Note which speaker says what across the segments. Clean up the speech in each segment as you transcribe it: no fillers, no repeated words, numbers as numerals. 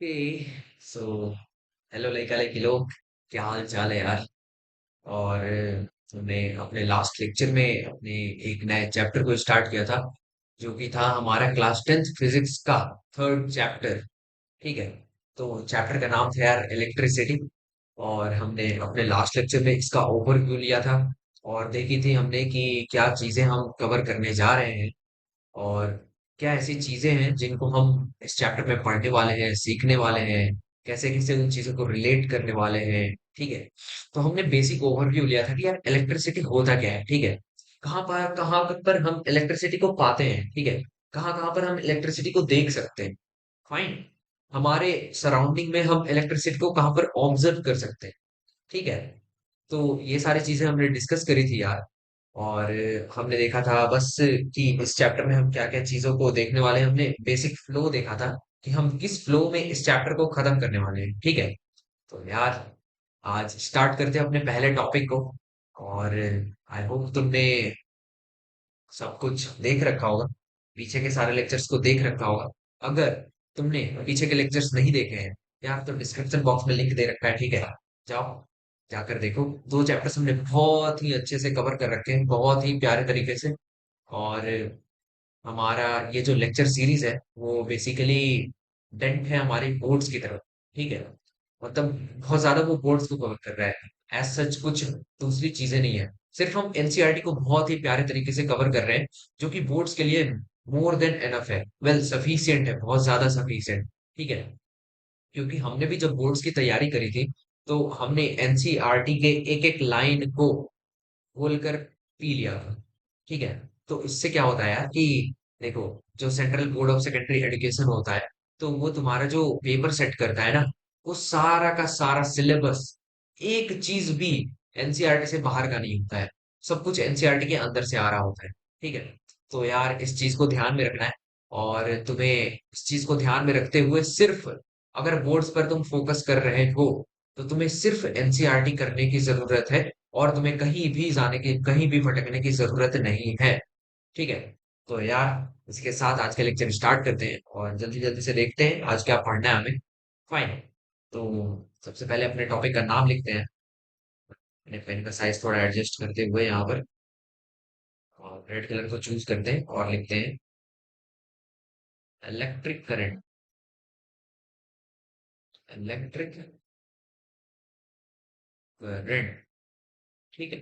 Speaker 1: हे so hello लड़का लड़की लोग, क्या हाल चाल है यार। और हमने अपने लास्ट लेक्चर में अपने एक नए चैप्टर को स्टार्ट किया था, जो कि था हमारा क्लास 10th फिजिक्स का थर्ड चैप्टर। ठीक है। तो चैप्टर का नाम था यार इलेक्ट्रिसिटी। और हमने अपने लास्ट लेक्चर में इसका ओवरव्यू लिया था और देखी थी हमने कि क्या चीजें हम कवर करने जा रहे हैं और क्या ऐसी चीजें हैं जिनको हम इस चैप्टर में पढ़ने वाले हैं, सीखने वाले हैं, कैसे कैसे उन चीजों को रिलेट करने वाले हैं। ठीक है। तो हमने बेसिक ओवरव्यू लिया था कि यार इलेक्ट्रिसिटी होता क्या है। ठीक है। कहाँ पर हम इलेक्ट्रिसिटी को पाते हैं। ठीक है। कहाँ कहाँ पर हम इलेक्ट्रिसिटी को देख सकते हैं। फाइन। हमारे सराउंडिंग में हम इलेक्ट्रिसिटी को कहाँ पर ऑब्जर्व कर सकते हैं। ठीक है। तो ये सारी चीजें हमने डिस्कस करी थी यार। और हमने देखा था बस कि इस चैप्टर में हम क्या क्या चीजों को देखने वाले हैं। हमने बेसिक फ्लो देखा था कि हम किस फ्लो में इस चैप्टर को खत्म करने वाले हैं। ठीक है। तो यार आज स्टार्ट करते हैं अपने पहले टॉपिक को। और आई होप तुमने सब कुछ देख रखा होगा, पीछे के सारे लेक्चर्स को देख रखा होगा। अगर तुमने पीछे के लेक्चर्स नहीं देखे हैं यार, तो डिस्क्रिप्शन बॉक्स में लिंक दे रखा है। ठीक है। जाओ, जाकर देखो। दो चैप्टर्स हमने बहुत ही अच्छे से कवर कर रखे हैं, बहुत ही प्यारे तरीके से। और हमारा ये जो लेक्चर सीरीज है वो बेसिकली डेंट है हमारी बोर्ड्स की तरफ। ठीक है। मतलब बहुत ज्यादा वो बोर्ड्स को कवर कर रहा है, एज सच कुछ दूसरी चीजें नहीं है। सिर्फ हम एनसीईआरटी को बहुत ही प्यारे तरीके से कवर कर रहे हैं, जो कि बोर्ड्स के लिए मोर देन एनफ है, वेल सफिशियंट है, बहुत ज्यादा सफिशियंट। ठीक है। क्योंकि हमने भी जब बोर्ड्स की तैयारी करी थी तो हमने एनसीईआरटी के एक एक लाइन को घोल कर पी लिया था। ठीक है। तो इससे क्या होता है यार कि देखो, जो central board of secondary education होता है, तो वो तुम्हारा जो पेपर सेट करता है ना, वो सारा का सारा सिलेबस, एक चीज भी एनसीईआरटी से बाहर का नहीं होता है। सब कुछ एनसीईआरटी के अंदर से आ रहा होता है। ठीक है। तो यार इस चीज को ध्यान में रखना है। और तुम्हें इस चीज को ध्यान में रखते हुए सिर्फ, अगर बोर्ड्स पर तुम फोकस कर रहे हो, तो तुम्हें सिर्फ एनसीईआरटी करने की जरूरत है। और तुम्हें कहीं भी जाने की, कहीं भी भटकने की जरूरत नहीं है। ठीक है। तो यार इसके साथ आज का लेक्चर स्टार्ट करते हैं और जल्दी जल्दी से देखते हैं आज क्या पढ़ना है हमें। फाइन। तो सबसे पहले अपने टॉपिक का नाम लिखते हैं। अपने पेन का साइज थोड़ा एडजस्ट करते हुए यहाँ पर, और रेड कलर को चूज करते हैं और लिखते हैं इलेक्ट्रिक करंट। Electric current. ठीक है।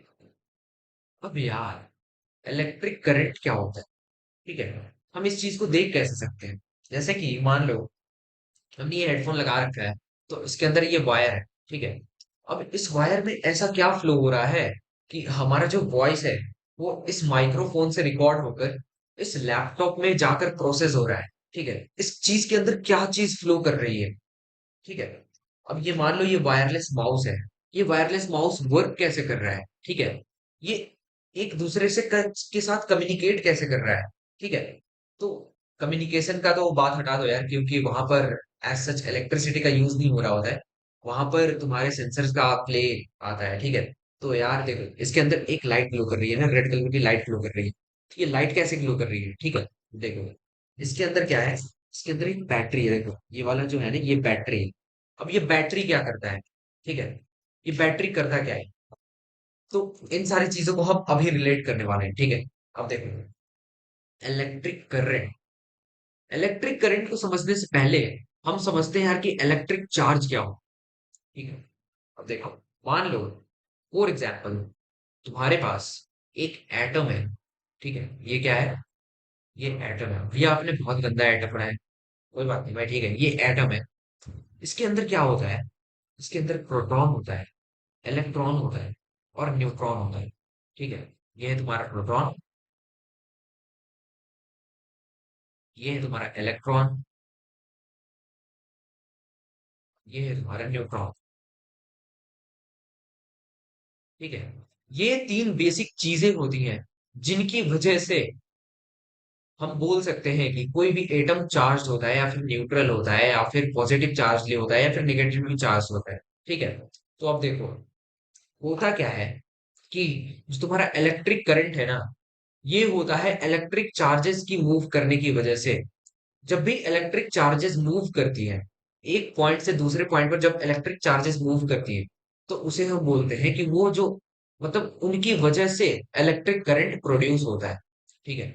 Speaker 1: अब यार इलेक्ट्रिक करंट क्या होता है। ठीक है। हम इस चीज को देख कैसे सकते हैं। जैसे कि मान लो हमने ये हेडफोन लगा रखा है, तो इसके अंदर ये वायर है। ठीक है। अब इस वायर में ऐसा क्या फ्लो हो रहा है कि हमारा जो वॉइस है वो इस माइक्रोफोन से रिकॉर्ड होकर इस लैपटॉप में जाकर प्रोसेस हो रहा है। ठीक है। इस चीज के अंदर क्या चीज फ्लो कर रही है। ठीक है। अब ये मान लो ये वायरलेस माउस है। ये वायरलेस माउस वर्क कैसे कर रहा है। ठीक है। ये एक दूसरे से के साथ कम्युनिकेट कैसे कर रहा है। ठीक है। तो कम्युनिकेशन का तो बात हटा दो यार, क्योंकि वहां पर एज सच इलेक्ट्रिसिटी का यूज नहीं हो रहा होता है। वहां पर तुम्हारे सेंसर्स का प्ले आता है। ठीक है। तो यार देखो, इसके अंदर एक लाइट ग्लो कर रही है ना, रेड कलर की लाइट ग्लो कर रही है। तो ये लाइट कैसे ग्लो कर रही है। ठीक है। देखो, इसके अंदर क्या है, इसके अंदर एक बैटरी है। देखो ये वाला जो है ना, ये बैटरी है। अब ये बैटरी क्या करता है। ठीक है। ये बैटरी करता क्या है। तो इन सारी चीजों को हम अभी रिलेट करने वाले हैं। ठीक है। अब देखो, इलेक्ट्रिक करंट, इलेक्ट्रिक करंट को समझने से पहले हम समझते हैं यार कि इलेक्ट्रिक चार्ज क्या हो। ठीक है। अब देखो, मान लो फॉर एग्जाम्पल तुम्हारे पास एक एटम है। ठीक है। ये क्या है, ये एटम है। भैया आपने बहुत गंदा एटम बनाया है, कोई बात नहीं भाई, ठीक है, ये एटम है। इसके अंदर क्या होता है, इसके अंदर प्रोटॉन होता है, इलेक्ट्रॉन होता है और न्यूट्रॉन होता है। ठीक है। ये है तुम्हारा प्रोटॉन, ये है तुम्हारा इलेक्ट्रॉन, ये है तुम्हारा न्यूट्रॉन। ठीक है। ये तीन बेसिक चीजें होती हैं जिनकी वजह से हम बोल सकते हैं कि कोई भी एटम चार्ज होता है या फिर न्यूट्रल होता है या फिर पॉजिटिव चार्ज ले होता है या फिर नेगेटिवली चार्ज होता है। ठीक है। तो अब देखो, होता क्या है कि जो तुम्हारा इलेक्ट्रिक करंट है ना, ये होता है इलेक्ट्रिक चार्जेस की मूव करने की वजह से। जब भी इलेक्ट्रिक चार्जेस मूव करती है, एक पॉइंट से दूसरे पॉइंट पर जब इलेक्ट्रिक चार्जेस मूव करती है, तो उसे हम बोलते हैं कि वो जो मतलब उनकी वजह से इलेक्ट्रिक करंट प्रोड्यूस होता है। ठीक है।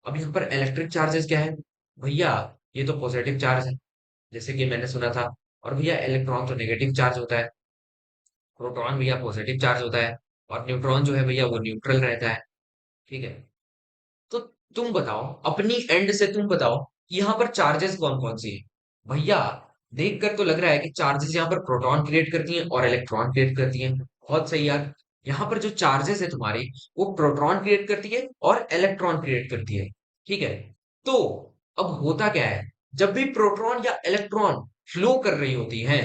Speaker 1: अब यहाँ पर इलेक्ट्रिक चार्जेस क्या है भैया? ये तो पॉजिटिव चार्ज है, जैसे कि मैंने सुना था। और भैया इलेक्ट्रॉन तो नेगेटिव चार्ज होता है, प्रोटॉन भैया पॉजिटिव चार्ज होता है, और न्यूट्रॉन जो है भैया वो न्यूट्रल रहता है। ठीक है। तो तुम बताओ, अपनी एंड से तुम बताओ कि यहाँ पर चार्जेस कौन कौन सी है भैया? देखकर तो लग रहा है कि चार्जेस यहाँ पर प्रोटॉन क्रिएट करती हैं और इलेक्ट्रॉन क्रिएट करती हैं। बहुत सही यार। यहाँ पर जो चार्जेस है तुम्हारी, वो प्रोटॉन क्रिएट करती है और इलेक्ट्रॉन क्रिएट करती है। ठीक है। तो अब होता क्या है, जब भी प्रोटॉन या इलेक्ट्रॉन फ्लो कर रही होती है,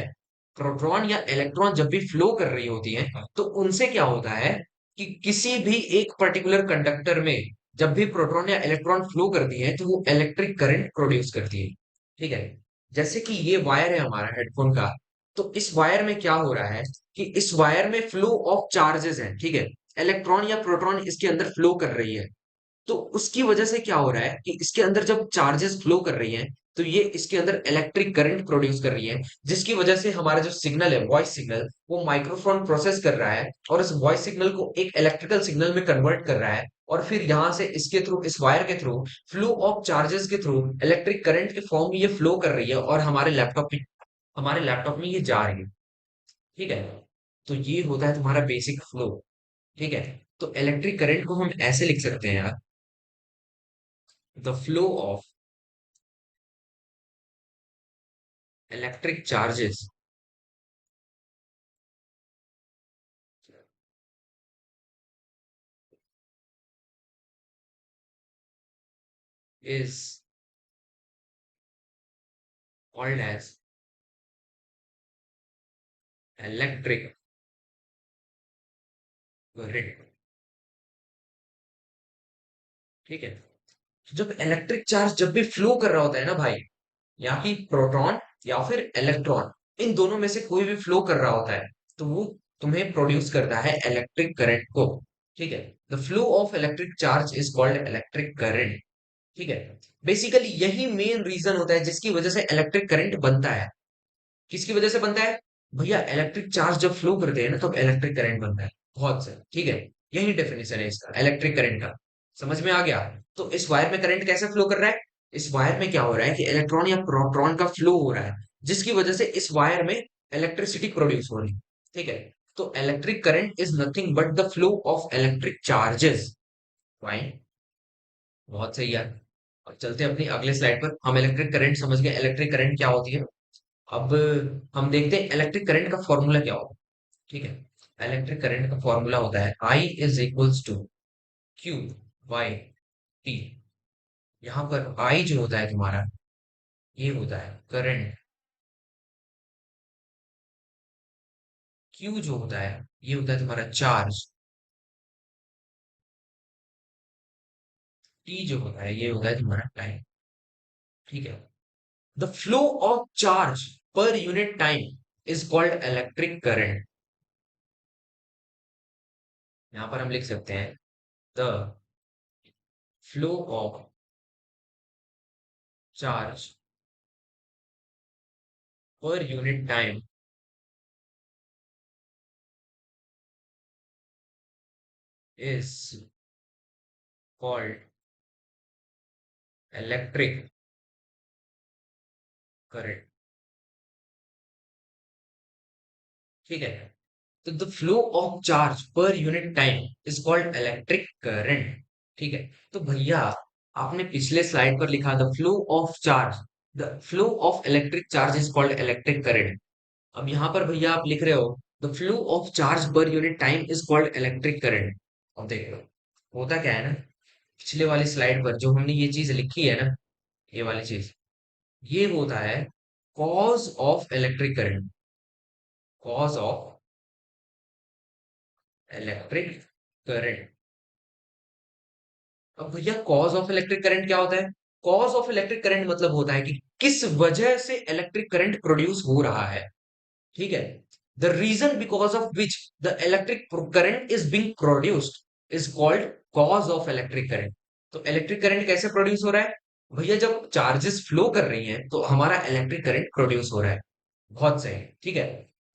Speaker 1: प्रोटॉन या इलेक्ट्रॉन जब भी फ्लो कर रही होती है, तो उनसे क्या होता है कि किसी भी एक पर्टिकुलर कंडक्टर में जब भी प्रोटॉन या इलेक्ट्रॉन फ्लो करती है, तो वो इलेक्ट्रिक करंट प्रोड्यूस करती है। ठीक है। जैसे कि ये वायर है हमारा हेडफोन का, तो इस वायर में क्या हो रहा है कि इस वायर में फ्लो ऑफ चार्जेस है। ठीक है। इलेक्ट्रॉन या प्रोटॉन इसके अंदर फ्लो कर रही है, तो उसकी वजह से क्या हो रहा है कि इसके अंदर जब चार्जेस फ्लो कर रही हैं, तो ये इसके अंदर इलेक्ट्रिक करंट प्रोड्यूस कर रही है, जिसकी वजह से हमारा जो सिग्नल है, वॉइस सिग्नल, वो माइक्रोफोन प्रोसेस कर रहा है और उस वॉइस सिग्नल को एक इलेक्ट्रिकल सिग्नल में कन्वर्ट कर रहा है, और फिर यहां से इसके थ्रू, इस वायर के थ्रू, फ्लो ऑफ चार्जेस के थ्रू इलेक्ट्रिक करंट के फॉर्म में ये फ्लो कर रही है, और हमारे लैपटॉप में ये जा रही है। ठीक है। तो ये होता है तुम्हारा बेसिक फ्लो। ठीक है। तो इलेक्ट्रिक करंट को हम ऐसे लिख सकते हैं यार, the flow of electric charges is called as electric current। ठीक है। तो जब इलेक्ट्रिक चार्ज जब भी फ्लो कर रहा होता है ना भाई, या कि प्रोटॉन या फिर इलेक्ट्रॉन, इन दोनों में से कोई भी फ्लो कर रहा होता है, तो वो तुम्हें प्रोड्यूस करता है इलेक्ट्रिक करंट को। ठीक है। The flow of electric charge is called electric current. ठीक है। बेसिकली यही मेन रीजन होता है जिसकी वजह से इलेक्ट्रिक करंट बनता है। किसकी वजह से बनता है भैया? इलेक्ट्रिक चार्ज जब फ्लो करते हैं ना, तब इलेक्ट्रिक करंट बनता है। बहुत सही। ठीक है। यही डेफिनेशन है इसका, इलेक्ट्रिक करंट का। समझ में आ गया? तो इस वायर में करंट कैसे फ्लो कर रहा है? इस वायर में क्या हो रहा है कि इलेक्ट्रॉन या प्रोटॉन का फ्लो हो रहा है, जिसकी वजह से इस वायर में इलेक्ट्रिसिटी प्रोड्यूस हो रही है। ठीक है। तो electric current is nothing but the flow of electric charges. Fine. बहुत सही यार। अब चलते हैं अपनी अगले स्लाइड पर। हम इलेक्ट्रिक करंट समझ गए, इलेक्ट्रिक करंट क्या होती है। अब हम देखते हैं इलेक्ट्रिक करंट का फॉर्मूला क्या होगा। ठीक है। इलेक्ट्रिक करंट का फॉर्मूला होता है I is equals to Q by T. यहाँ पर आई जो होता है तुम्हारा, ये होता है करंट। क्यू जो होता है, ये होता है तुम्हारा चार्ज। टी जो होता है, ये होता है तुम्हारा टाइम। ठीक है। द फ्लो ऑफ चार्ज पर unit time is called electric current. यहाँ पर हम लिख सकते हैं द फ्लो ऑफ चार्ज पर unit time is called electric current। ठीक है। तो द फ्लो ऑफ चार्ज पर unit time is called electric current. ठीक है। तो भैया, आपने पिछले स्लाइड पर लिखा the flow of charge, the flow of electric charge is called electric current. अब यहाँ पर भैया आप लिख रहे हो द फ्लो ऑफ चार्ज पर unit time is called electric current. अब देख लो, होता क्या है ना, पिछले वाली स्लाइड पर जो हमने ये चीज लिखी है ना, ये वाली चीज, ये होता है cause of electric current. Cause of electric current. अब भैया कॉज ऑफ इलेक्ट्रिक करंट क्या होता है? कॉज ऑफ इलेक्ट्रिक करंट मतलब होता है कि किस वजह से इलेक्ट्रिक करंट प्रोड्यूस हो रहा है। ठीक है। The reason because of which the electric current is being produced is called cause of electric current. तो इलेक्ट्रिक करंट कैसे प्रोड्यूस हो रहा है भैया? जब चार्जेस फ्लो कर रही हैं, तो हमारा इलेक्ट्रिक करंट प्रोड्यूस हो रहा है। बहुत सही। ठीक है।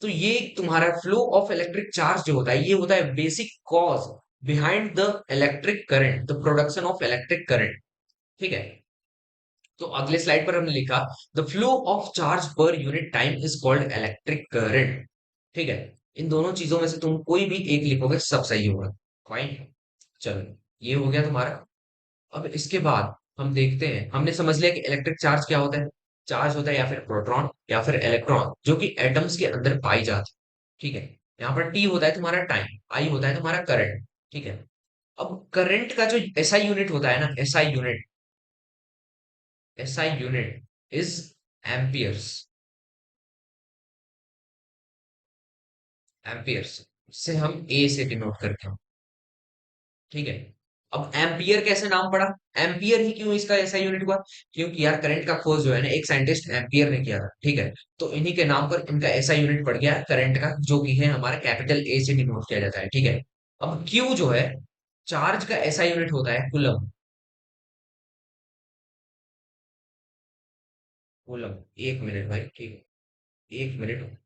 Speaker 1: तो ये तुम्हारा फ्लो ऑफ इलेक्ट्रिक चार्ज जो होता है, ये होता है basic cause behind the electric current, the production of electric current. ठीक है। तो अगले स्लाइड पर हमने लिखा, द फ्लो ऑफ चार्ज पर unit time is called electric current. ठीक है। इन दोनों चीजों में से तुम कोई भी एक लिखोगे, सब सही होगा। फाइन। चलो, ये हो गया तुम्हारा। अब इसके बाद हम देखते हैं, हमने समझ लिया कि इलेक्ट्रिक चार्ज क्या होता है। चार्ज होता है या फिर प्रोटॉन या फिर इलेक्ट्रॉन, जो कि एटम्स के अंदर पाई जाती है। ठीक है। यहाँ पर टी होता है तुम्हारा टाइम, आई होता है तुम्हारा करंट। ठीक है। अब करंट का जो एसआई यूनिट होता है ना, SI unit is amperes. Amperes से हम ए से डिनोट करते हैं। ठीक है। अब एम्पियर कैसे नाम पड़ा? एम्पियर ही क्यों इसका ऐसा यूनिट हुआ? क्योंकि यार करंट का खोज जो है ना, एक साइंटिस्ट एम्पियर ने किया था। ठीक है। तो इन्हीं के नाम पर इनका ऐसा यूनिट पड़ गया करंट का, जो कि है हमारा कैपिटल ए से डिनोट किया जाता है। ठीक है। अब क्यू जो है, चार्ज का ऐसा यूनिट होता है कूलम। कूलम। एक मिनट भाई, ठीक है, एक मिनट।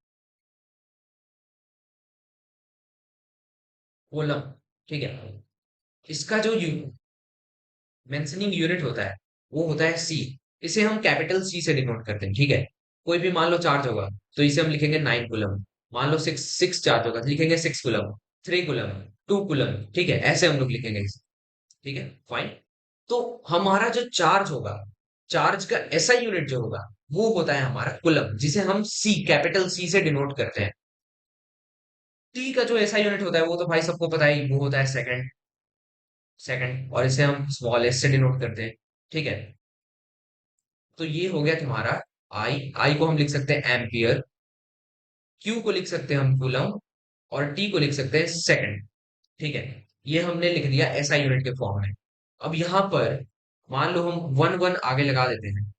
Speaker 1: कूलम। ठीक है। इसका जो मेंशनिंग यूनिट होता है, वो होता है सी। इसे हम कैपिटल सी से डिनोट करते हैं। ठीक है। कोई भी मान लो चार्ज होगा, तो इसे हम लिखेंगे 9 कूलम। मान लो सिक्स सिक्स चार्ज होगा, तो लिखेंगे 6 कूलम, 3 कूलम, 2 कूलम। ठीक है, ऐसे हम लोग लिखेंगे इसे। ठीक है, फाइन। तो हमारा जो चार्ज होगा, चार्ज का एसआई यूनिट जो होगा, वो होता है हमारा कूलम, जिसे हम सी, कैपिटल सी से डिनोट करते हैं। टी का जो एसआई यूनिट होता है, वो तो भाई सबको पता है, वो होता है सेकंड। सेकंड, और इसे हम स्मॉल एस से डिनोट करते हैं। ठीक है। तो ये हो गया तुम्हारा आई। आई को हम लिख सकते हैं एम्पियर, क्यू को लिख सकते हैं हम कूलम, और टी को लिख सकते हैं सेकंड। ठीक है। ये हमने लिख दिया एसआई यूनिट के फॉर्म में। अब यहाँ पर मान लो हम वन वन आगे लगा देते हैं।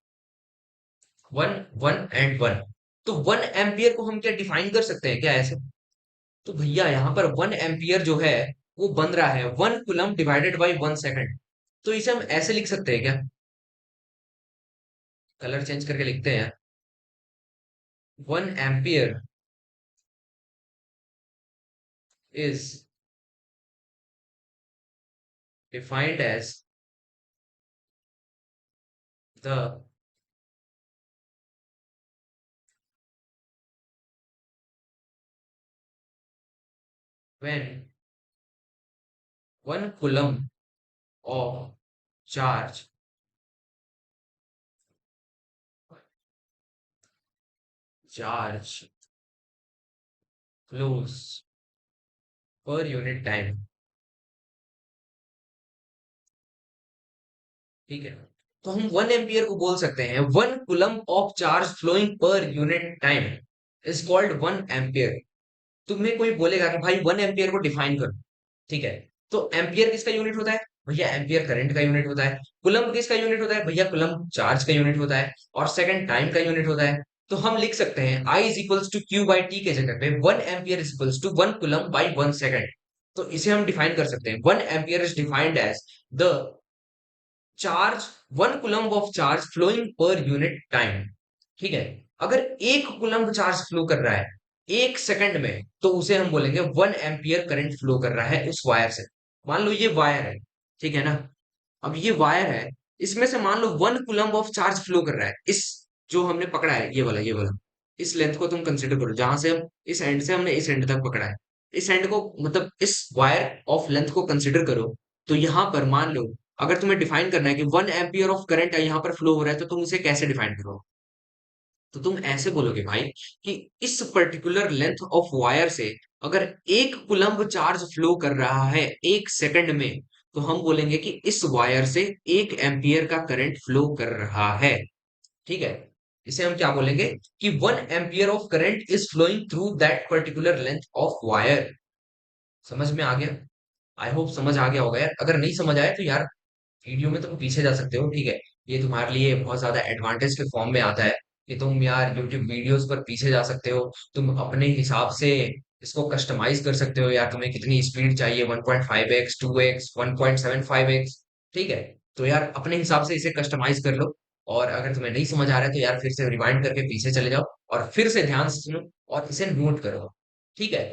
Speaker 1: One, one and one. तो 1 एम्पियर को हम क्या डिफाइन कर सकते हैं क्या ऐसे? तो भैया यहाँ पर 1 एम्पियर जो है, वो बन रहा है 1 कूलम डिवाइडेड बाई 1 सेकंड। तो इसे हम ऐसे लिख सकते हैं क्या? कलर चेंज करके लिखते हैं। 1 ampere is defined as the when 1 coulomb of charge flows per unit time। ठीक है। तो हम 1 एम्पियर को बोल सकते हैं 1 coulomb of charge flowing per unit time is called 1 ampere. तुम्हें कोई बोलेगा कि भाई 1 एम्पियर को डिफाइन करो। ठीक है। तो एम्पियर किसका यूनिट होता है? भैया एम्पियर करंट का यूनिट होता है। कूलम किसका यूनिट होता है? भैया कूलम चार्ज का यूनिट होता है। और सेकंड टाइम का यूनिट होता है। तो हम लिख सकते हैं I is equals to Q by T के जगह पे 1 ampere is equals to 1 coulomb by 1 second. तो इसे हम डिफाइन कर सकते हैं, 1 ampere is defined as the charge, 1 coulomb of charge flowing per unit time. ठीक है। अगर 1 कूलम चार्ज फ्लो कर रहा है 1 सेकंड में, तो उसे हम बोलेंगे 1 एम्पियर करंट फ्लो कर रहा है उस वायर से। मान लो ये वायर है। ठीक है ना। अब ये वायर है, इसमें से मान लो 1 कूलम ऑफ चार्ज फ्लो कर रहा है, इस जो हमने पकड़ा है, ये वाला इस लेंथ को तुम कंसिडर करो, जहां से हम इस एंड से हमने इस एंड तक पकड़ा है। इस एंड को, मतलब इस वायर ऑफ लेंथ को कंसिडर करो। तो यहाँ पर मान लो, अगर तुम्हें डिफाइन करना है कि 1 एम्पियर ऑफ करंट यहाँ पर फ्लो हो रहा है, तो तुम उसे कैसे डिफाइन करो? तो तुम ऐसे बोलोगे भाई कि इस पर्टिकुलर लेंथ ऑफ वायर से अगर 1 कूलम्ब चार्ज फ्लो कर रहा है 1 सेकंड में, तो हम बोलेंगे कि इस वायर से 1 एम्पियर का करंट फ्लो कर रहा है। ठीक है। इसे हम क्या बोलेंगे कि 1 ampere of current is flowing through that particular length of wire. समझ में आ गया? आई होप समझ आ गया होगा यार। अगर नहीं समझ आया तो यार वीडियो में तुम पीछे जा सकते हो। ठीक है। ये तुम्हारे लिए बहुत ज्यादा एडवांटेज के फॉर्म में आता है कि तुम यार यूट्यूब वीडियोस पर पीछे जा सकते हो। तुम अपने हिसाब से इसको कस्टमाइज कर सकते हो यार, तुम्हें कितनी स्पीड चाहिए, 1.5x, 2x, 1.75x। ठीक है। तो यार अपने हिसाब से इसे कस्टमाइज कर लो। और अगर तुम्हें नहीं समझ आ रहा है तो यार फिर से रिवाइंड करके पीछे चले जाओ। और फिर से ध्यान से सुनो और इसे नोट करो। ठीक है,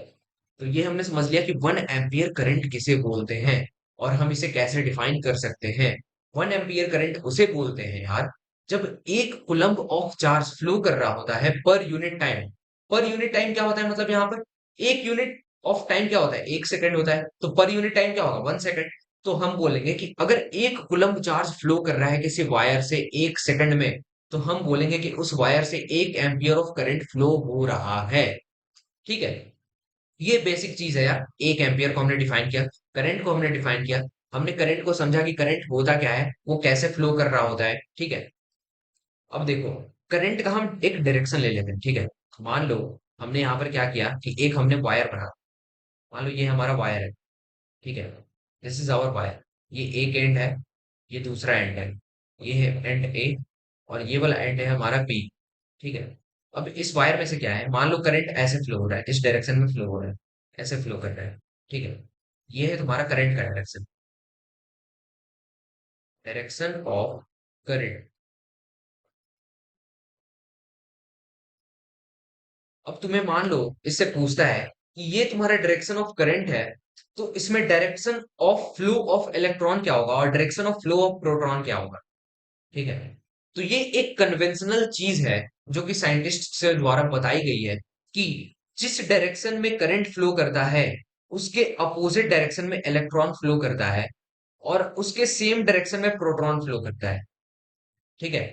Speaker 1: तो ये हमने समझ लिया कि 1 एम्पियर करंट किसे बोलते हैं और हम इसे कैसे डिफाइन कर सकते हैं। 1 एम्पियर करंट उसे बोलते हैं यार जब एक कुलम्ब ऑफ चार्ज फ्लो कर रहा होता है पर यूनिट टाइम। पर यूनिट टाइम क्या होता है, मतलब यहाँ पर एक यूनिट ऑफ टाइम क्या होता है, 1 सेकंड होता है, तो पर यूनिट टाइम क्या होगा, 1 सेकंड। तो हम बोलेंगे कि अगर एक कुलम्ब चार्ज फ्लो कर रहा है किसी वायर से 1 सेकंड में, तो हम बोलेंगे कि उस वायर से 1 एम्पियर ऑफ करंट फ्लो हो रहा है। ठीक है, ये बेसिक चीज है यार। 1 एम्पियर को हमने डिफाइन किया, करंट को हमने डिफाइन किया, हमने करंट को समझा कि करंट होता क्या है, वो कैसे फ्लो कर रहा होता है। ठीक है, अब देखो, करंट का हम एक डायरेक्शन ले लेते हैं। ठीक है, मान लो हमने यहाँ पर क्या किया कि एक हमने वायर बना, मान लो ये हमारा वायर है। ठीक है, दिस इज आवर वायर, ये एक एंड है, ये दूसरा एंड है, ये है एंड ए, और ये वाला एंड है हमारा बी। ठीक है, अब इस वायर में से क्या है, मान लो करंट ऐसे फ्लो हो रहा है, इस डायरेक्शन में फ्लो हो रहा है, ऐसे फ्लो कर रहा है। ठीक है, ये है तुम्हारा करंट का डायरेक्शन, डायरेक्शन ऑफ करंट। अब तुम्हें मान लो इससे पूछता है कि ये तुम्हारा डायरेक्शन ऑफ करंट है, तो इसमें direction of flow of electron क्या होगा और direction of flow of proton क्या होगा। ठीक है, तो ये एक कन्वेंशनल चीज है जो कि साइंटिस्ट से द्वारा बताई गई है कि जिस डायरेक्शन में करंट फ्लो करता है उसके अपोजिट डायरेक्शन में इलेक्ट्रॉन फ्लो करता है, और उसके सेम डायरेक्शन में प्रोटॉन फ्लो करता है। ठीक है,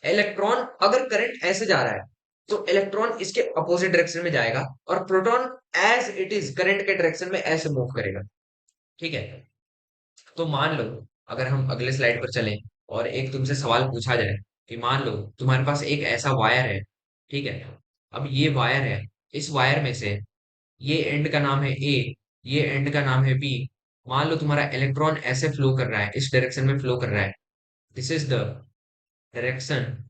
Speaker 1: इलेक्ट्रॉन अगर करंट ऐसे जा रहा है तो इलेक्ट्रॉन इसके अपोजिट डायरेक्शन में जाएगा, और proton as it is current के डायरेक्शन में ऐसे मूव करेगा। ठीक है, तो मान लो अगर हम अगले स्लाइड पर चलें और एक तुमसे सवाल पूछा जाए कि मान लो तुम्हारे पास एक ऐसा वायर है। ठीक है, अब ये वायर है, इस वायर में से ये एंड का नाम है ए, ये एंड का नाम है बी। मान लो तुम्हारा इलेक्ट्रॉन ऐसे फ्लो कर रहा है, इस डायरेक्शन में फ्लो कर रहा है, this is the direction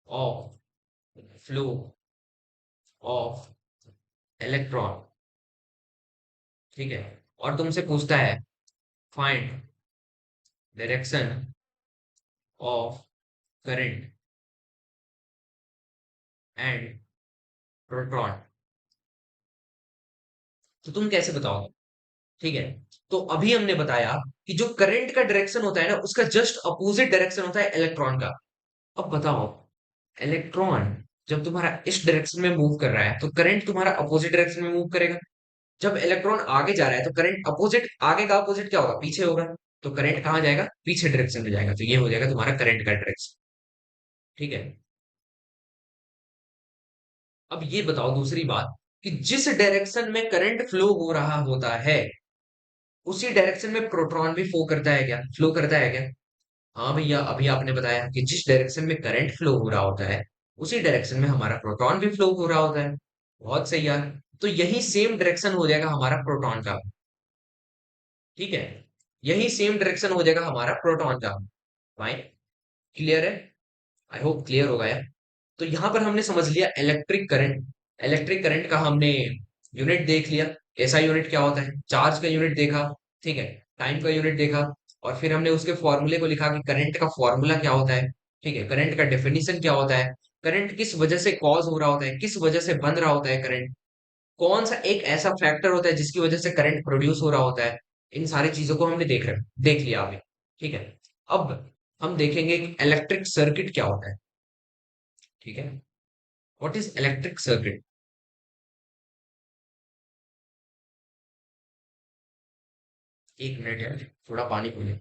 Speaker 1: of flow of electron. ठीक है, और तुमसे पूछता है find direction of current and proton, तो तुम कैसे बताओगे। ठीक है, तो अभी हमने बताया कि जो करंट का डायरेक्शन होता है ना, उसका जस्ट अपोजिट डायरेक्शन होता है इलेक्ट्रॉन का। अब बताओ, इलेक्ट्रॉन जब तुम्हारा इस डायरेक्शन में मूव कर रहा है तो करंट तुम्हारा अपोजिट डायरेक्शन में मूव करेगा। जब इलेक्ट्रॉन आगे जा रहा है तो करंट अपोजिट, आगे का अपोजिट क्या होगा, पीछे होगा। तो करंट कहाँ जाएगा, पीछे डायरेक्शन में जाएगा, तो ये हो जाएगा तुम्हारा करंट का डायरेक्शन। ठीक है, अब ये बताओ दूसरी बात कि जिस डायरेक्शन में करंट फ्लो हो रहा होता है उसी डायरेक्शन में प्रोटॉन भी फ्लो करता है क्या, फ्लो करता है क्या। हाँ भैया, अभी आपने बताया कि जिस डायरेक्शन में करंट फ्लो हो रहा होता है उसी डायरेक्शन में हमारा प्रोटॉन भी फ्लो हो रहा होता है। बहुत सही यार, तो यही सेम डायरेक्शन हो जाएगा हमारा प्रोटॉन का। ठीक है, यही सेम डायरेक्शन हो जाएगा हमारा प्रोटॉन का। फाइन, क्लियर है, आई होप क्लियर होगा यार। तो यहाँ पर हमने समझ लिया इलेक्ट्रिक करंट, इलेक्ट्रिक करंट का हमने यूनिट देख लिया, ऐसा यूनिट क्या होता है, चार्ज का यूनिट देखा। ठीक है, टाइम का यूनिट देखा, और फिर हमने उसके फॉर्मूले को लिखा कि करंट का फॉर्मूला क्या होता है। ठीक है, करंट का डेफिनेशन क्या होता है, करंट किस वजह से कॉज हो रहा होता है, किस वजह से बन रहा होता है करंट, कौन सा एक ऐसा फैक्टर होता है जिसकी वजह से करंट प्रोड्यूस हो रहा होता है। इन सारी चीजों को हमने देख लिया अभी। ठीक है, अब हम देखेंगे कि इलेक्ट्रिक सर्किट क्या होता है। ठीक है, व्हाट इज इलेक्ट्रिक सर्किट। एक मिनट यार, थोड़ा पानी पी ले।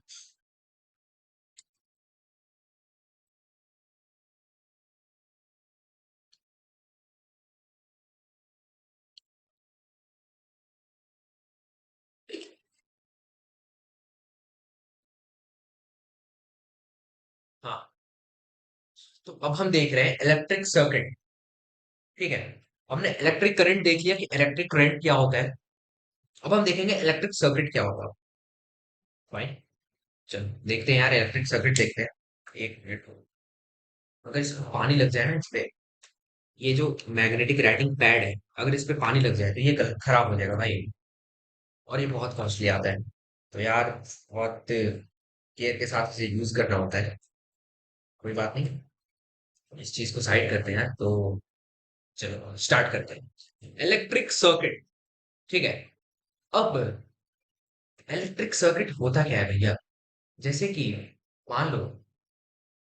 Speaker 1: हाँ, तो अब हम देख रहे हैं इलेक्ट्रिक सर्किट। ठीक है, हमने इलेक्ट्रिक करंट देख लिया कि इलेक्ट्रिक करंट क्या होता है। अब हम देखेंगे इलेक्ट्रिक सर्किट क्या होता है। फाइन, चल देखते हैं यार, इलेक्ट्रिक सर्किट देखते हैं। एक मिनट, अगर इसमें पानी लग जाए ना इस पे, ये जो मैग्नेटिक राइटिंग पैड है, अगर इस पे पानी लग जाए तो ये खराब हो जाएगा भाई, और ये बहुत कॉस्टली आता है। तो यार बहुत केयर के साथ इसे यूज करना होता है। कोई बात नहीं, इस चीज को साइड करते हैं तो चलो स्टार्ट करते हैं। इलेक्ट्रिक सर्किट, ठीक है। अब इलेक्ट्रिक सर्किट होता क्या है भैया? जैसे कि मान लो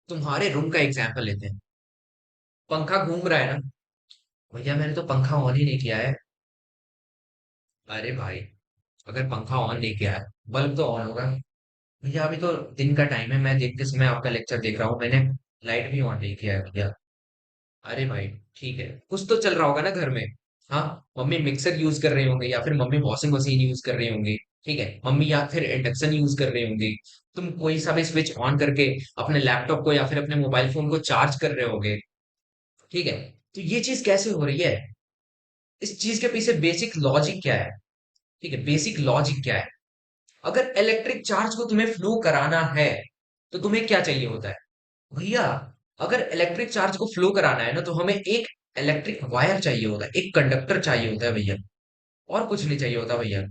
Speaker 1: तुम्हारे रूम का एग्जांपल लेते हैं। पंखा घूम रहा है ना? भैया मैंने तो पंखा ऑन ही नहीं किया है। अरे भाई, अगर पंखा ऑन नहीं किया है, बल्ब तो ऑन होगा। भैया अभी तो दिन का टाइम है, मैं दिन के समय आपका लेक्चर देख रहा हूँ, मैंने लाइट भी ऑन नहीं किया है भैया। अरे भाई, ठीक है, कुछ तो चल रहा होगा ना घर में। हाँ, मम्मी मिक्सर यूज कर रही होंगी, या फिर मम्मी वॉशिंग मशीन यूज कर रही होंगी। ठीक है, मम्मी या फिर इंडक्शन यूज कर रही होंगी। तुम कोई सा भी स्विच ऑन करके अपने लैपटॉप को या फिर अपने मोबाइल फोन को चार्ज कर रहे होगे। ठीक है, तो ये चीज कैसे हो रही है? इस चीज के पीछे बेसिक लॉजिक क्या है? ठीक है, बेसिक लॉजिक क्या है? अगर इलेक्ट्रिक चार्ज को तुम्हें फ्लो कराना है, तो तुम्हें क्या चाहिए होता है भैया? अगर इलेक्ट्रिक चार्ज को फ्लो कराना है ना, तो हमें एक इलेक्ट्रिक वायर चाहिए होता है, एक कंडक्टर चाहिए होता है भैया। और कुछ नहीं चाहिए होता भैया।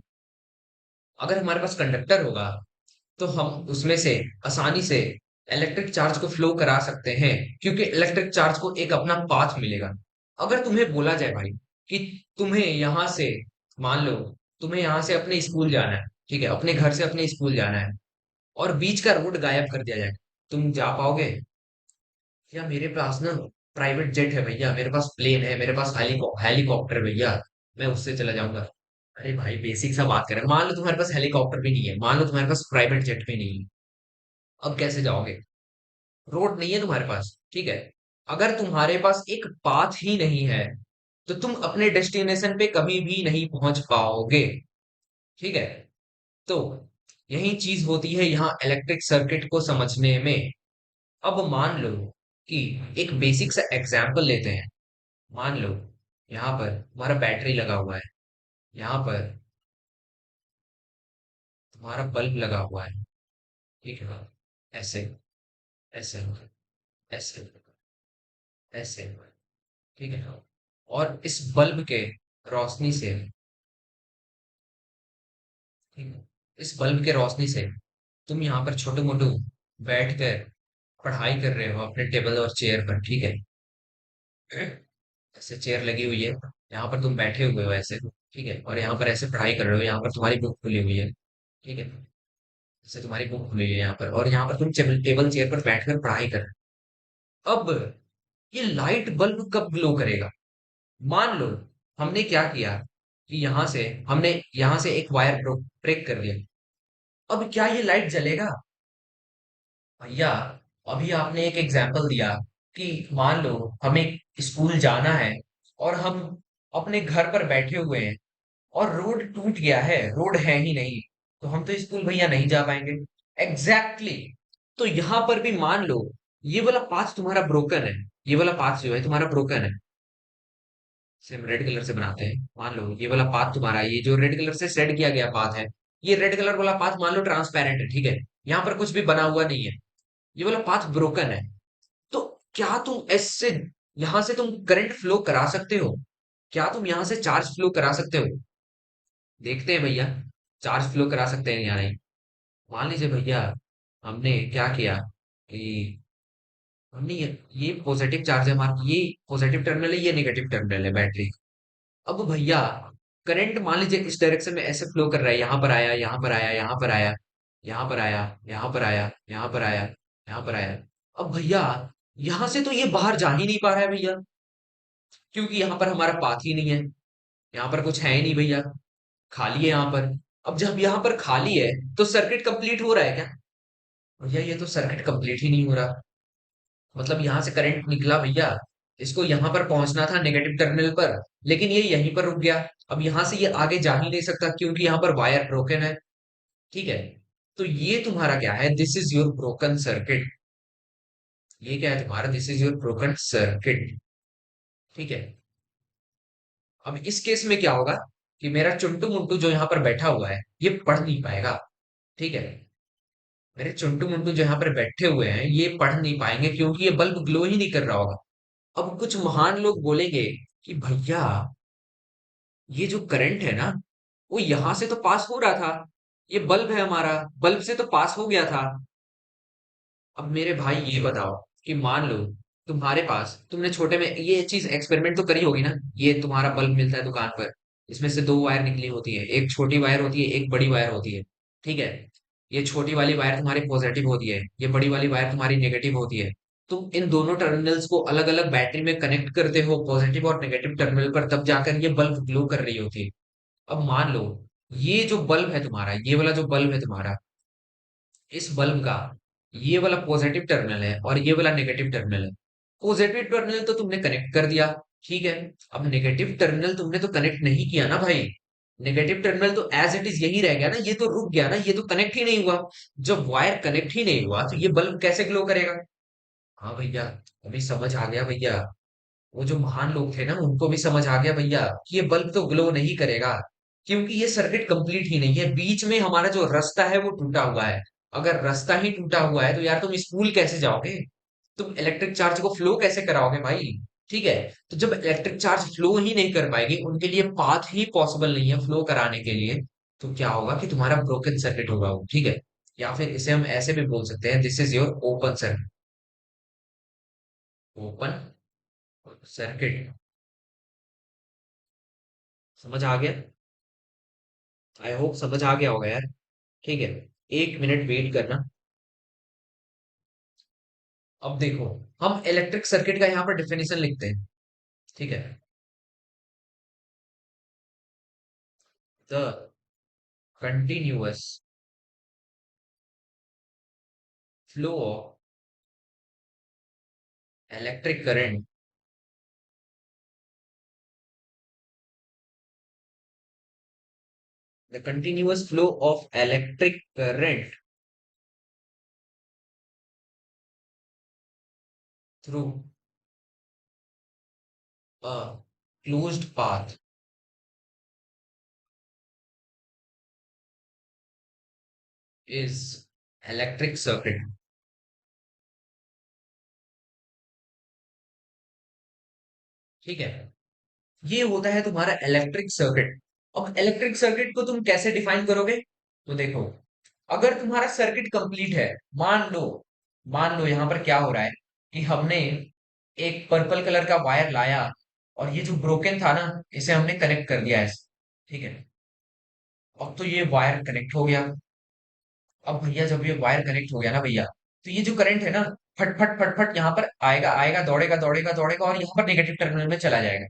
Speaker 1: अगर हमारे पास कंडक्टर होगा, तो हम उसमें से आसानी से इलेक्ट्रिक चार्ज को फ्लो करा सकते हैं, क्योंकि इलेक्ट्रिक चार्ज को एक अपना पाथ मिलेगा। अगर तुम्हें बोला जाए भाई कि तुम्हें यहां से, मान लो तुम्हें यहां से अपने स्कूल जाना है, ठीक है, अपने घर से अपने स्कूल जाना है, और बीच का रोड गायब कर दिया जाए, तुम जा पाओगे? या मेरे पास ना प्राइवेट जेट है भैया, मेरे पास प्लेन है, मेरे पास हेलीकॉप्टर है भैया, मैं उससे चला जाऊंगा। अरे भाई, बेसिक सा बात करें, मान लो तुम्हारे पास हेलीकॉप्टर भी नहीं है, मान लो तुम्हारे पास प्राइवेट जेट भी नहीं है। अब कैसे जाओगे? रोड नहीं है तुम्हारे पास, ठीक है। अगर तुम्हारे पास एक पाथ ही नहीं है, तो तुम अपने डेस्टिनेशन पे कभी भी नहीं पहुंच पाओगे। ठीक है, तो यही चीज होती है यहाँ इलेक्ट्रिक सर्किट को समझने में। अब मान लो कि एक बेसिक सा एग्जांपल लेते हैं। मान लो यहाँ पर तुम्हारा बैटरी लगा हुआ है, यहाँ पर तुम्हारा बल्ब लगा हुआ है। ठीक है, ऐसे ऐसे ऐसे ऐसे, ठीक है। और इस बल्ब के रोशनी से, ठीक है, इस बल्ब के रोशनी से तुम यहाँ पर छोटू मोटू बैठ कर पढ़ाई कर रहे हो अपने टेबल और चेयर पर। ठीक है, ऐसे चेयर लगी हुई है, यहाँ पर तुम बैठे हुए हो ऐसे, ठीक है, और यहाँ पर ऐसे पढ़ाई कर रहे हो, यहाँ पर तुम्हारी बुक खुली हुई है। ठीक है, जैसे तुम्हारी बुक खुली हुई है यहाँ पर, और यहाँ पर तुम टेबल टेबल चेयर पर बैठकर पढ़ाई कर रहे हो। अब ये लाइट बल्ब कब ग्लो करेगा? मान लो हमने क्या किया कि हमने यहाँ से एक वायर ब्रेक कर दिया। अब क्या ये लाइट जलेगा? भैया, अभी आपने एक एग्जाम्पल दिया कि मान लो हमें स्कूल जाना है, और हम अपने घर पर बैठे हुए हैं, और रोड टूट गया है, रोड है ही नहीं, तो हम तो स्कूल भैया नहीं जा पाएंगे। Exactly exactly। तो यहां पर भी मान लो ये वाला पाथ तुम्हारा ब्रोकन है, ये वाला पाथ जो है तुम्हारा ब्रोकन है। सिर्फ रेड कलर से बनाते हैं, मान लो ये वाला पाथ तुम्हारा, ये जो रेड कलर से सेट किया गया पाथ है, ये रेड कलर वाला पाथ मान लो ट्रांसपेरेंट है, ठीक है, यहाँ पर कुछ भी बना हुआ नहीं है, ये वाला पाथ ब्रोकन है। तो क्या तुम ऐसे यहां से तुम करंट फ्लो करा सकते हो? क्या तुम यहां से चार्ज फ्लो करा सकते हो? देखते हैं भैया, चार्ज फ्लो करा सकते हैं या नहीं। मान लीजिए भैया, हमने क्या किया कि हमने ये पॉजिटिव चार्ज है हमारा, ये पॉजिटिव टर्मिनल है, ये नेगेटिव टर्मिनल है बैटरी। अब भैया करंट मान लीजिए इस डायरेक्शन में ऐसे फ्लो कर रहा है, यहाँ पर आया, यहाँ पर आया, यहाँ पर आया, यहाँ पर आया, यहाँ पर आया, यहाँ पर आया, यहाँ पर आया। अब भैया यहां से तो ये बाहर जा ही नहीं पा रहा है भैया, क्योंकि यहाँ पर हमारा पाथ ही नहीं है, यहाँ पर कुछ है ही नहीं भैया, खाली है यहाँ पर। अब जब यहाँ पर खाली है, तो सर्किट कंप्लीट हो रहा है क्या? भैया ये तो सर्किट कंप्लीट ही नहीं हो रहा। मतलब यहाँ से करंट निकला भैया, इसको यहाँ पर पहुंचना था नेगेटिव टर्मिनल पर, लेकिन ये यहीं पर रुक गया। अब यहाँ से ये आगे जा ही नहीं सकता, क्योंकि यहाँ पर वायर ब्रोकन है। ठीक है, तो ये तुम्हारा क्या है? This is your broken circuit. ये क्या है तुम्हारा? This is your broken circuit. ठीक है, अब इस केस में क्या होगा कि मेरा चुंटू मुंटू जो यहाँ पर बैठा हुआ है, ये पढ़ नहीं पाएगा। ठीक है, मेरे चुंटू मुंटू जो यहाँ पर बैठे हुए हैं, ये पढ़ नहीं पाएंगे, क्योंकि ये बल्ब ग्लो ही नहीं कर रहा होगा। अब कुछ महान लोग बोलेंगे कि भैया ये जो करंट है ना, वो यहां से तो पास हो रहा था, ये बल्ब है हमारा, बल्ब से तो पास हो गया था। अब मेरे भाई ये बताओ कि मान लो तुम्हारे पास, तुमने छोटे में ये चीज एक्सपेरिमेंट तो करी होगी ना। ये तुम्हारा बल्ब मिलता है दुकान पर, इसमें से दो वायर निकली होती है, एक छोटी वायर होती है, एक बड़ी वायर होती है। ठीक है। ये छोटी वाली वायर तुम्हारी पॉजिटिव होती है, ये बड़ी वाली वायर तुम्हारी नेगेटिव होती है। तुम इन दोनों टर्मिनल्स को अलग अलग बैटरी में कनेक्ट करते हो, पॉजिटिव और नेगेटिव टर्मिनल पर, तब जाकर ये बल्ब ग्लो कर रही होती है। अब मान लो, ये जो बल्ब है तुम्हारा, ये वाला जो बल्ब है तुम्हारा, इस बल्ब का ये वाला पॉजिटिव टर्मिनल है और ये वाला नेगेटिव टर्मिनल है। पॉजिटिव टर्मिनल तो तुमने कनेक्ट कर दिया, ठीक है। अब नेगेटिव टर्मिनल तुमने तो कनेक्ट नहीं किया ना भाई। नेगेटिव टर्मिनल तो एज इट इज यही रह गया ना, ये तो रुक गया ना, ये तो कनेक्ट ही नहीं हुआ। जब वायर कनेक्ट ही नहीं हुआ तो ये बल्ब कैसे ग्लो करेगा? हाँ भैया, अभी समझ आ गया भैया। वो जो महान लोग थे ना, उनको भी समझ आ गया भैया कि ये बल्ब तो ग्लो नहीं करेगा, क्योंकि ये सर्किट कंप्लीट ही नहीं है। बीच में हमारा जो रास्ता है वो टूटा हुआ है। अगर रास्ता ही टूटा हुआ है तो यार तुम स्कूल कैसे जाओगे? तुम इलेक्ट्रिक चार्ज को फ्लो कैसे कराओगे भाई? ठीक है। तो जब इलेक्ट्रिक चार्ज फ्लो ही नहीं कर पाएगी, उनके लिए पाथ ही पॉसिबल नहीं है फ्लो कराने के लिए, तो क्या होगा कि तुम्हारा ब्रोकन सर्किट होगा वो, ठीक है। या फिर इसे हम ऐसे भी बोल सकते हैं, this is your open circuit. Open circuit. समझ आ गया? आई होप समझ आ गया होगा यार। ठीक है, एक मिनट वेट करना। अब देखो, हम इलेक्ट्रिक सर्किट का यहाँ पर डिफिनेशन लिखते हैं, ठीक है। The continuous flow of electric current, the continuous flow of electric current through a closed path is electric circuit. ठीक है, ये होता है तुम्हारा इलेक्ट्रिक सर्किट। अब इलेक्ट्रिक सर्किट को तुम कैसे डिफाइन करोगे? तो देखो, अगर तुम्हारा सर्किट कंप्लीट है, मान लो यहां पर क्या हो रहा है कि हमने एक पर्पल कलर का वायर लाया और ये जो ब्रोकन था ना, इसे हमने कनेक्ट कर दिया है, ठीक है। अब तो ये वायर कनेक्ट हो गया। अब भैया जब ये वायर कनेक्ट हो गया ना भैया, तो ये जो करंट है ना, फट फट फट फट यहाँ पर आएगा आएगा, दौड़ेगा दौड़ेगा दौड़ेगा और यहाँ पर नेगेटिव टर्मिनल में चला जाएगा,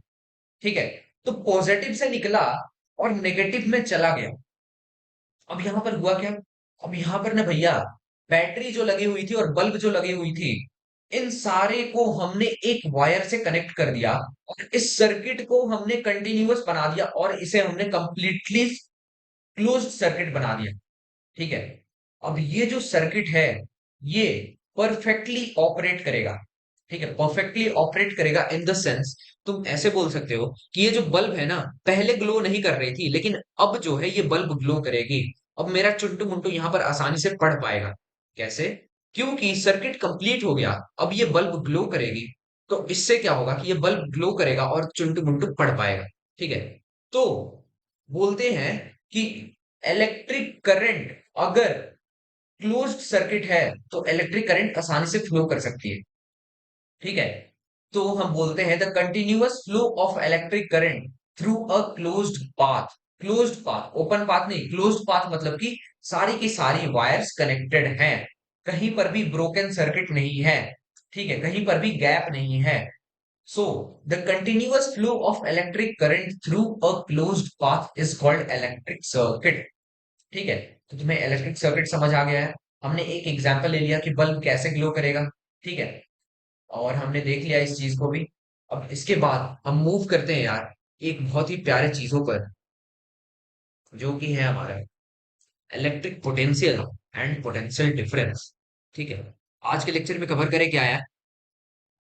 Speaker 1: ठीक है। तो पॉजिटिव से निकला और नेगेटिव में चला गया। अब यहाँ पर हुआ क्या? अब यहाँ पर ना भैया, बैटरी जो लगी हुई थी और बल्ब जो लगी हुई थी, इन सारे को हमने एक वायर से कनेक्ट कर दिया और इस सर्किट को हमने कंटिन्यूअस बना दिया और इसे हमने कंप्लीटली क्लोज्ड सर्किट बना दिया, ठीक है। अब ये जो सर्किट है, ये परफेक्टली ऑपरेट करेगा, ठीक है। परफेक्टली ऑपरेट करेगा इन द सेंस, तुम ऐसे बोल सकते हो कि ये जो बल्ब है ना, पहले ग्लो नहीं कर रही थी, लेकिन अब जो है ये बल्ब ग्लो करेगी। अब मेरा चुंटू मुंटू यहाँ पर आसानी से पढ़ पाएगा। कैसे? क्योंकि सर्किट कंप्लीट हो गया, अब ये बल्ब ग्लो करेगी। तो इससे क्या होगा कि ये बल्ब ग्लो करेगा और चुंटू मुंटू पढ़ पाएगा, ठीक है। तो बोलते हैं कि इलेक्ट्रिक करंट अगर क्लोज्ड सर्किट है तो इलेक्ट्रिक करंट आसानी से फ्लो कर सकती है, ठीक है। तो हम बोलते हैं the continuous flow of electric current through a closed path. Closed path, open path नहीं, क्लोज्ड पाथ मतलब कि सारी की सारी वायर्स कनेक्टेड हैं, कहीं पर भी ब्रोकन सर्किट नहीं है, ठीक है, कहीं पर भी गैप नहीं है। So the continuous flow of electric current through a closed path is called electric circuit, ठीक है। तो तुम्हें इलेक्ट्रिक सर्किट समझ आ गया है। हमने एक एग्जांपल ले लिया कि बल्ब कैसे ग्लो करेगा, ठीक है। और हमने देख लिया इस चीज को भी। अब इसके बाद हम मूव करते हैं यार एक बहुत ही प्यारे चीजों पर, जो कि है हमारा electric potential and potential difference, ठीक है। आज के लेक्चर में कवर करें क्या है?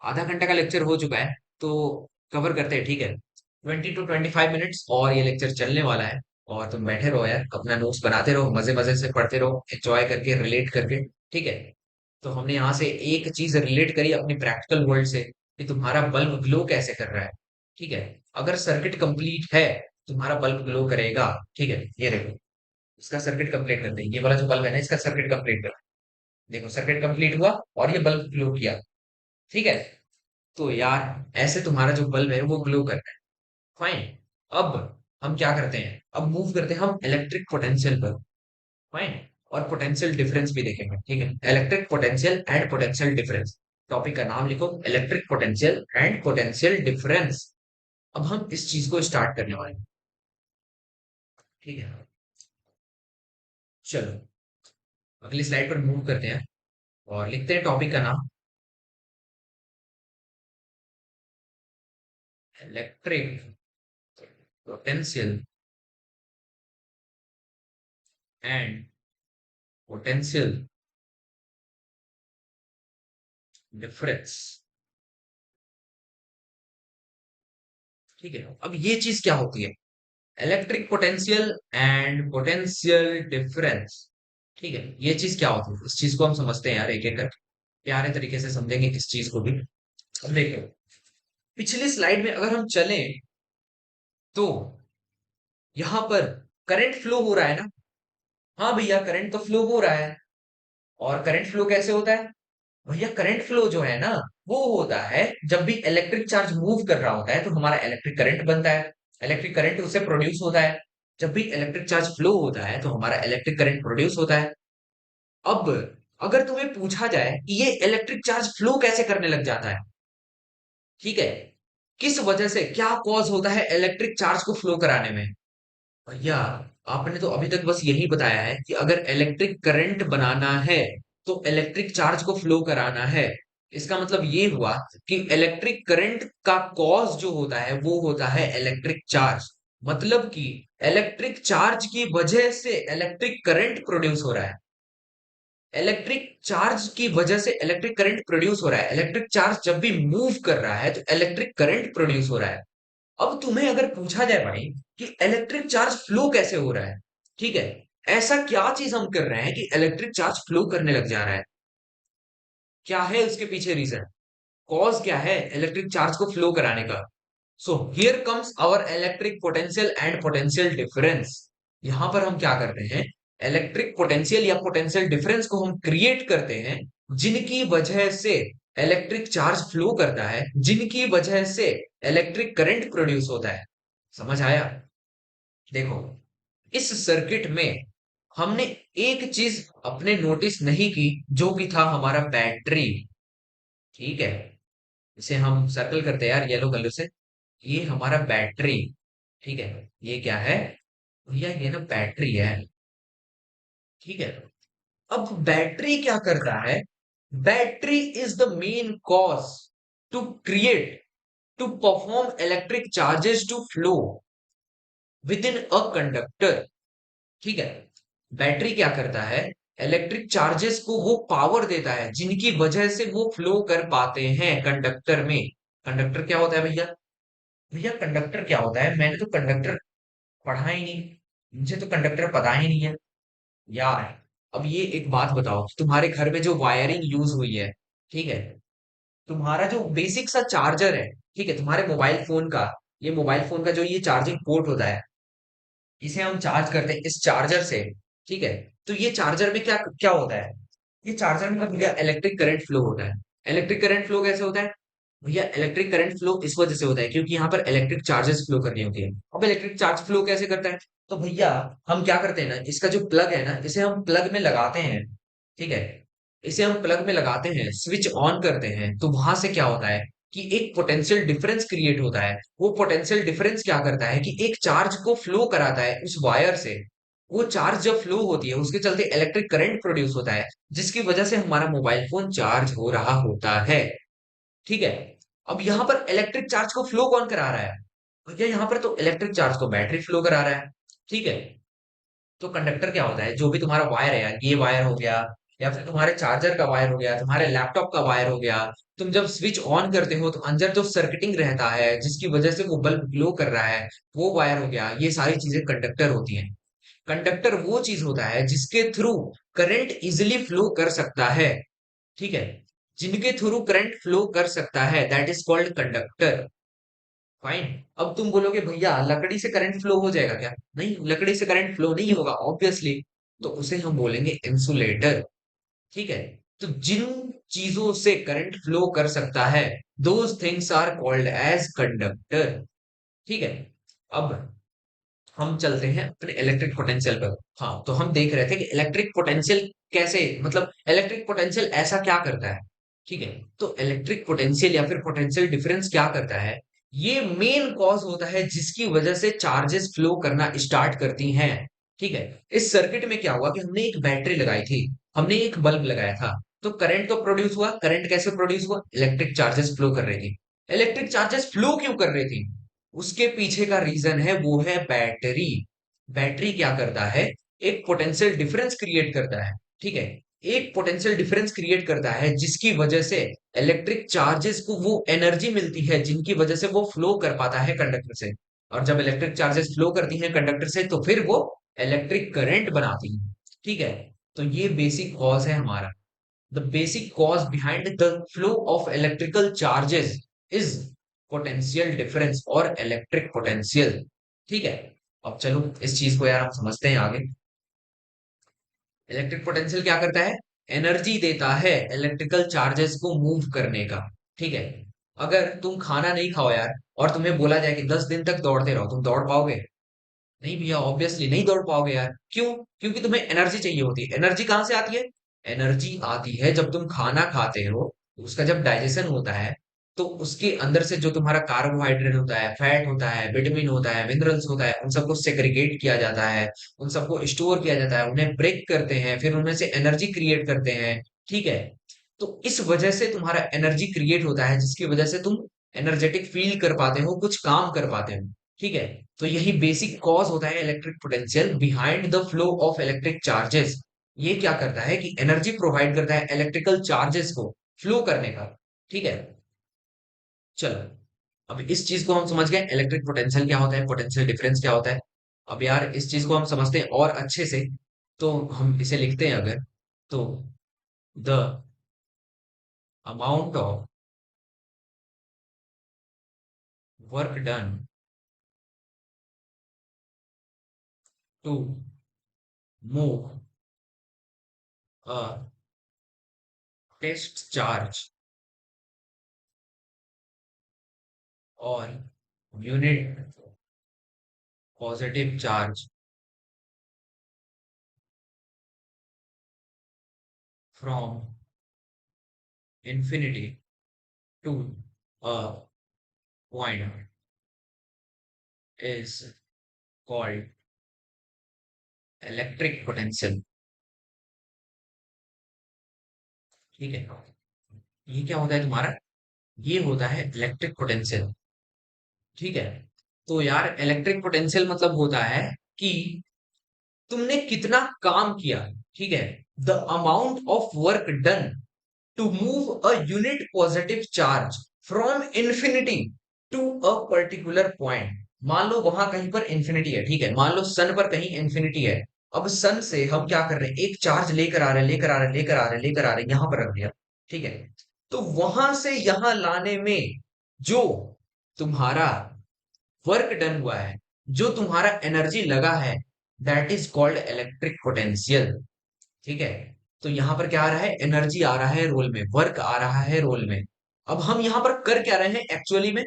Speaker 1: आधा घंटा का लेक्चर हो चुका है, तो कवर करते हैं, ठीक है। 20 to 25 मिनट्स और ये लेक्चर चलने वाला है। और तुम बैठे रहो यार, अपना नोट्स बनाते रहो, मजे मजे से पढ़ते रहो, एंजॉय करके, रिलेट करके, ठीक है। तो हमने यहाँ से एक चीज रिलेट करी अपनी प्रैक्टिकल वर्ल्ड से, कि तुम्हारा बल्ब ग्लो कैसे कर रहा है, ठीक है। अगर सर्किट कंप्लीट है, तुम्हारा बल्ब ग्लो करेगा, ठीक है। ये देखो, इसका सर्किट कंप्लीट करते हैं, ये वाला जो बल्ब है ना, इसका सर्किट कंप्लीट कर, देखो सर्किट कंप्लीट हुआ और ये बल्ब ग्लो किया, ठीक है। तो यार ऐसे तुम्हारा जो बल्ब है वो ग्लो कर रहा है। फाइन। अब हम क्या करते हैं, अब मूव करते हैं हम इलेक्ट्रिक पोटेंशियल पर। फाइन। और पोटेंशियल डिफरेंस भी देखेंगे, ठीक है, electric potential and potential difference. Topic का नाम लिखो, electric potential and potential difference. अब हम इस चीज को स्टार्ट करने वाले हैं, ठीक है। चलो अगली स्लाइड पर मूव करते हैं और लिखते हैं टॉपिक का नाम, electric potential and potential difference. ठीक है, अब ये चीज क्या होती है, electric potential and potential difference. ठीक है, ये चीज क्या होती है, इस चीज को हम समझते हैं यार, एक एक करके प्यारे तरीके से समझेंगे इस चीज को भी। अब देखो, पिछली स्लाइड में अगर हम चलें तो यहाँ पर करंट फ्लो हो रहा है ना। हाँ भैया, करंट तो फ्लो हो रहा है। और करंट फ्लो कैसे होता है भैया, करंट फ्लो जो है ना, वो होता है जब भी इलेक्ट्रिक चार्ज मूव कर रहा होता है तो हमारा इलेक्ट्रिक करंट बनता है, इलेक्ट्रिक करंट उससे प्रोड्यूस होता है। जब भी इलेक्ट्रिक चार्ज फ्लो होता है तो हमारा इलेक्ट्रिक करंट प्रोड्यूस होता है। अब अगर तुम्हें पूछा जाए कि ये इलेक्ट्रिक चार्ज फ्लो कैसे करने लग जाता है, ठीक है, किस वजह से, क्या कॉज होता है इलेक्ट्रिक चार्ज को फ्लो कराने में। भैया आपने तो अभी तक बस यही बताया है कि अगर इलेक्ट्रिक करंट बनाना है तो इलेक्ट्रिक चार्ज को फ्लो कराना है। इसका मतलब ये हुआ कि इलेक्ट्रिक करंट का कॉज जो होता है वो होता है इलेक्ट्रिक चार्ज। मतलब कि इलेक्ट्रिक चार्ज की वजह से इलेक्ट्रिक करंट प्रोड्यूस हो रहा है। इलेक्ट्रिक चार्ज की वजह से इलेक्ट्रिक करंट प्रोड्यूस हो रहा है। इलेक्ट्रिक चार्ज जब भी मूव कर रहा है तो इलेक्ट्रिक करंट प्रोड्यूस हो रहा है। अब तुम्हें अगर पूछा जाए भाई कि इलेक्ट्रिक चार्ज फ्लो कैसे हो रहा है, ठीक है, ऐसा क्या चीज हम कर रहे हैं कि इलेक्ट्रिक चार्ज फ्लो करने लग जा रहा है, क्या है उसके पीछे रीजन, कॉज क्या है इलेक्ट्रिक चार्ज को फ्लो कराने का। So here comes our electric potential and potential difference. यहां पर हम क्या करते हैं, इलेक्ट्रिक पोटेंशियल या पोटेंशियल डिफरेंस को हम क्रिएट करते हैं, जिनकी वजह से इलेक्ट्रिक चार्ज फ्लो करता है, जिनकी वजह से इलेक्ट्रिक करंट प्रोड्यूस होता है। समझ आया। देखो, इस सर्किट में हमने एक चीज अपने नोटिस नहीं की, जो कि था हमारा बैटरी। ठीक है, इसे हम सर्कल करते हैं यार येलो कलर से। ये हमारा बैटरी, ठीक है, ये क्या है भैया, ये ना बैटरी है। ठीक है, अब बैटरी क्या करता है, battery is the main cause to create, to perform electric charges to flow within a conductor. ठीक है, बैटरी क्या करता है, इलेक्ट्रिक चार्जेस को वो पावर देता है जिनकी वजह से वो फ्लो कर पाते हैं कंडक्टर में। कंडक्टर क्या होता है भैया, भैया कंडक्टर क्या होता है, मैंने तो कंडक्टर पढ़ा ही नहीं, मुझे तो कंडक्टर पता ही नहीं है यार। अब ये एक बात बताओ, तुम्हारे घर में जो वायरिंग यूज हुई है, ठीक है, तुम्हारा जो बेसिक सा चार्जर है, ठीक है, तुम्हारे मोबाइल फोन का, ये मोबाइल फोन का जो ये चार्जिंग पोर्ट होता है, इसे हम चार्ज करते हैं इस चार्जर से। ठीक है, तो ये चार्जर में क्या क्या होता है, ये चार्जर में भैया इलेक्ट्रिक करंट फ्लो होता है। इलेक्ट्रिक करंट फ्लो कैसे होता है भैया, इलेक्ट्रिक करंट फ्लो इस वजह से होता है क्योंकि यहाँ पर इलेक्ट्रिक चार्जेस फ्लो करनी होती है। अब इलेक्ट्रिक चार्ज फ्लो कैसे करता है, तो भैया हम क्या करते हैं ना, इसका जो प्लग है ना, इसे हम प्लग में लगाते हैं। ठीक है, इसे हम प्लग में लगाते हैं, स्विच ऑन करते हैं, तो वहां से क्या होता है कि एक पोटेंशियल डिफरेंस क्रिएट होता है। वो पोटेंशियल डिफरेंस क्या करता है कि एक चार्ज को फ्लो कराता है उस वायर से। वो चार्ज जब फ्लो होती है उसके चलते इलेक्ट्रिक करंट प्रोड्यूस होता है, जिसकी वजह से हमारा मोबाइल फोन चार्ज हो रहा होता है। ठीक है, अब यहाँ पर इलेक्ट्रिक चार्ज को फ्लो कौन करा रहा है भैया, यहाँ पर तो इलेक्ट्रिक चार्ज को बैटरी फ्लो करा रहा है। ठीक है, तो कंडक्टर क्या होता है, जो भी तुम्हारा वायर है यार, ये वायर हो गया, या फिर तुम्हारे चार्जर का वायर हो गया, तुम्हारे लैपटॉप का वायर हो गया। तुम जब स्विच ऑन करते हो तो अंदर जो सर्किटिंग रहता है जिसकी वजह से वो बल्ब ग्लो कर रहा है, वो वायर हो गया। ये सारी चीजें कंडक्टर होती हैं। कंडक्टर वो चीज होता है जिसके थ्रू करंट इजिली फ्लो कर सकता है। ठीक है, जिनके थ्रू करंट फ्लो कर सकता है, that is called conductor. Fine. अब तुम बोलोगे भैया लकड़ी से करंट फ्लो हो जाएगा क्या, नहीं, लकड़ी से करंट फ्लो नहीं होगा ऑब्वियसली, तो उसे हम बोलेंगे इंसुलेटर। ठीक है, तो जिन चीजों से करंट फ्लो कर सकता है, those things are called as conductor. ठीक है। अब हम चलते हैं अपने इलेक्ट्रिक पोटेंशियल पर। हाँ, तो हम देख रहे थे कि इलेक्ट्रिक पोटेंशियल कैसे, मतलब इलेक्ट्रिक पोटेंशियल ऐसा क्या करता है। ठीक है। तो इलेक्ट्रिक पोटेंशियल या फिर पोटेंशियल डिफरेंस क्या करता है, ये मेन कॉज होता है जिसकी वजह से चार्जेस फ्लो करना स्टार्ट करती हैं। ठीक है। इस सर्किट में क्या हुआ कि हमने एक बैटरी लगाई थी, हमने एक बल्ब लगाया था, तो करंट तो प्रोड्यूस हुआ। करंट कैसे प्रोड्यूस हुआ, इलेक्ट्रिक चार्जेस फ्लो कर रही थी। इलेक्ट्रिक चार्जेस फ्लो क्यों कर रही थी, उसके पीछे का रीजन है, वो है बैटरी। बैटरी क्या करता है, एक पोटेंशियल डिफरेंस क्रिएट करता है। ठीक है। एक पोटेंशियल डिफरेंस क्रिएट करता है जिसकी वजह से इलेक्ट्रिक चार्जेस को वो एनर्जी मिलती है जिनकी वजह से वो फ्लो कर पाता है कंडक्टर से। और जब इलेक्ट्रिक चार्जेस फ्लो करती हैं कंडक्टर से तो फिर वो इलेक्ट्रिक करंट बनाती है। ठीक है। तो ये बेसिक कॉज है हमारा। The basic cause behind the flow of electrical charges is potential difference और electric potential। ठीक है। अब चलो इस चीज को यार हम समझते हैं आगे। इलेक्ट्रिक पोटेंशियल क्या करता है, एनर्जी देता है इलेक्ट्रिकल चार्जेस को मूव करने का। ठीक है। अगर तुम खाना नहीं खाओ यार और तुम्हें बोला जाए कि 10 दिन तक दौड़ते रहो, तुम दौड़ पाओगे? नहीं भैया, ऑब्वियसली नहीं दौड़ पाओगे यार। क्यों? क्योंकि तुम्हें एनर्जी चाहिए होती है। एनर्जी कहाँ से आती है, एनर्जी आती है जब तुम खाना खाते हो, उसका जब डाइजेशन होता है, तो उसके अंदर से जो तुम्हारा कार्बोहाइड्रेट होता है, फैट होता है, विटामिन होता है, मिनरल्स होता है, उन सबको सेग्रीगेट किया जाता है, उन सबको स्टोर किया जाता है, उन्हें ब्रेक करते हैं, फिर उनमें से एनर्जी क्रिएट करते हैं। ठीक है। तो इस वजह से तुम्हारा एनर्जी क्रिएट होता है जिसकी वजह से तुम एनर्जेटिक फील कर पाते हो, कुछ काम कर पाते हो। ठीक है। तो यही बेसिक कॉज होता है electric potential behind the flow of electric charges. ये क्या करता है कि एनर्जी प्रोवाइड करता है इलेक्ट्रिकल चार्जेस को फ्लो करने का। ठीक है। चलो, अब इस चीज को हम समझ गए, इलेक्ट्रिक पोटेंशियल क्या होता है, पोटेंशियल डिफरेंस क्या होता है। अब यार इस चीज को हम समझते हैं और अच्छे से, तो हम इसे लिखते हैं अगर, तो the amount of work done to move a test charge और unit positive charge from infinity to a point is called electric potential। ठीक है। ये क्या होता है तुम्हारा, ये होता है इलेक्ट्रिक पोटेंशियल। ठीक है। तो यार इलेक्ट्रिक पोटेंशियल मतलब होता है कि तुमने कितना काम किया। ठीक है। The amount of work done to move a unit positive charge from infinity to a particular point. मान लो वहां कहीं पर इंफिनिटी है, ठीक है, मान लो सन पर कहीं इंफिनिटी है। अब सन से हम क्या कर रहे हैं, एक चार्ज लेकर आ रहे हैं, लेकर आ रहे हैं, लेकर आ रहे हैं, लेकर आ रहे हैं, यहां पर रख दिया। ठीक है। तो वहां से यहां लाने में जो तुम्हारा वर्क डन हुआ है, जो तुम्हारा एनर्जी लगा है, that is called electric potential. ठीक है। तो यहां पर क्या आ रहा है, एनर्जी आ रहा है रोल में, वर्क आ रहा है रोल में। अब हम यहां पर कर क्या रहे हैं एक्चुअली में,